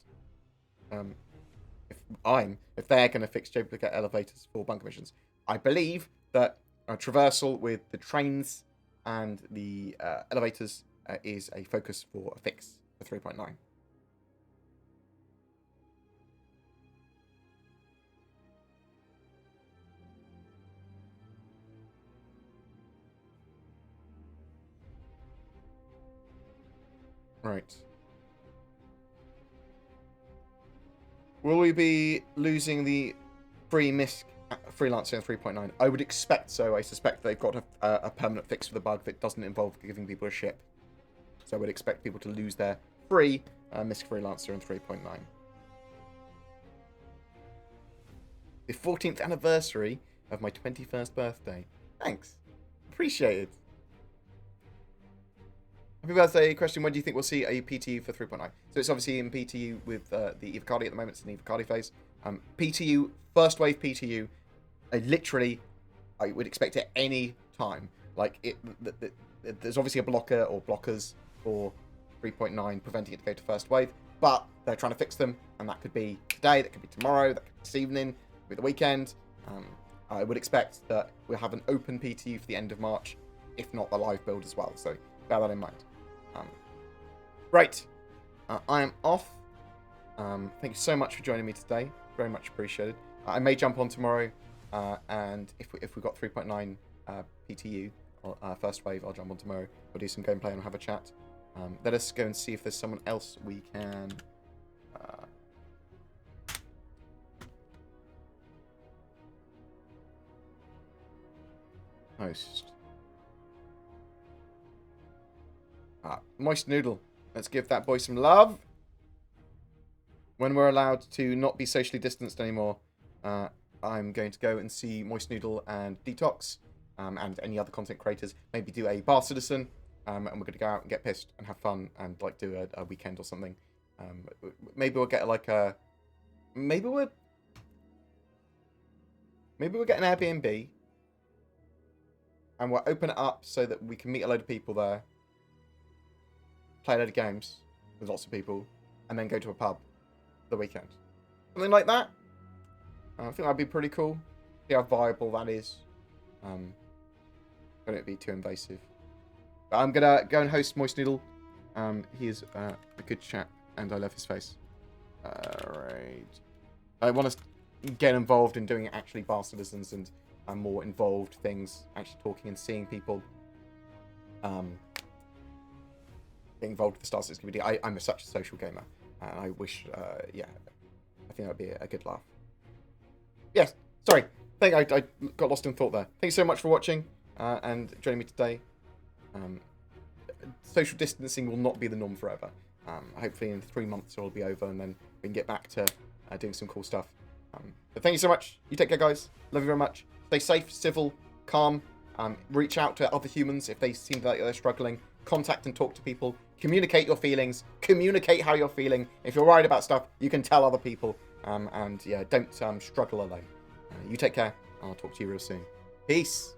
If they're going to fix duplicate elevators for bunker missions, I believe that traversal with the trains and the elevators is a focus for a fix for 3.9. Right. Will we be losing the free MISC freelancer in 3.9? I would expect so. I suspect they've got a permanent fix for the bug that doesn't involve giving people a ship. So I would expect people to lose their free MISC freelancer in 3.9. The 14th anniversary of my 21st birthday. Thanks. Appreciate it. Happy birthday. Question, when do you think we'll see a PTU for 3.9? So it's obviously in PTU with the EVOCATI at the moment. It's in the EVOCATI phase. PTU, first wave PTU, I would expect it any time. Like, there's obviously a blocker or blockers for 3.9 preventing it to go to first wave, but they're trying to fix them, and that could be today, that could be tomorrow, that could be this evening, could be the weekend. I would expect that we'll have an open PTU for the end of March, if not the live build as well, so bear that in mind. Right, I am off. Thank you so much for joining me today, very much appreciated. I may jump on tomorrow, and if we've got 3.9 PTU, first wave, I'll jump on tomorrow. We'll do some gameplay and have a chat. Let us go and see if there's someone else we can host. Moist Noodle. Let's give that boy some love. When we're allowed to not be socially distanced anymore, I'm going to go and see Moist Noodle and Detox, and any other content creators. Maybe do a Bar Citizen, and we're going to go out and get pissed and have fun and like do a weekend or something. Maybe we'll get like a... Maybe we'll get an Airbnb, and we'll open it up so that we can meet a load of people there, play a load of games with lots of people, and then go to a pub for the weekend. Something like that. I think that'd be pretty cool. See how viable that is. Don't be too invasive. But I'm gonna go and host Moist Noodle. He is a good chap, and I love his face. Right. I want to get involved in doing actually Bar Citizens and more involved things, actually talking and seeing people. Getting involved with the Star Citizen community. I'm such a social gamer, and I wish, yeah, I think that would be a good laugh. Yes, sorry. I think I got lost in thought there. Thank you so much for watching and joining me today. Social distancing will not be the norm forever. Hopefully in 3 months it'll be over, and then we can get back to doing some cool stuff. But thank you so much. You take care, guys. Love you very much. Stay safe, civil, calm. Reach out to other humans if they seem like they're struggling. contact and talk to people. Communicate your feelings. Communicate how you're feeling. If you're worried about stuff, you can tell other people. And yeah, don't struggle alone. You take care. I'll talk to you real soon. Peace.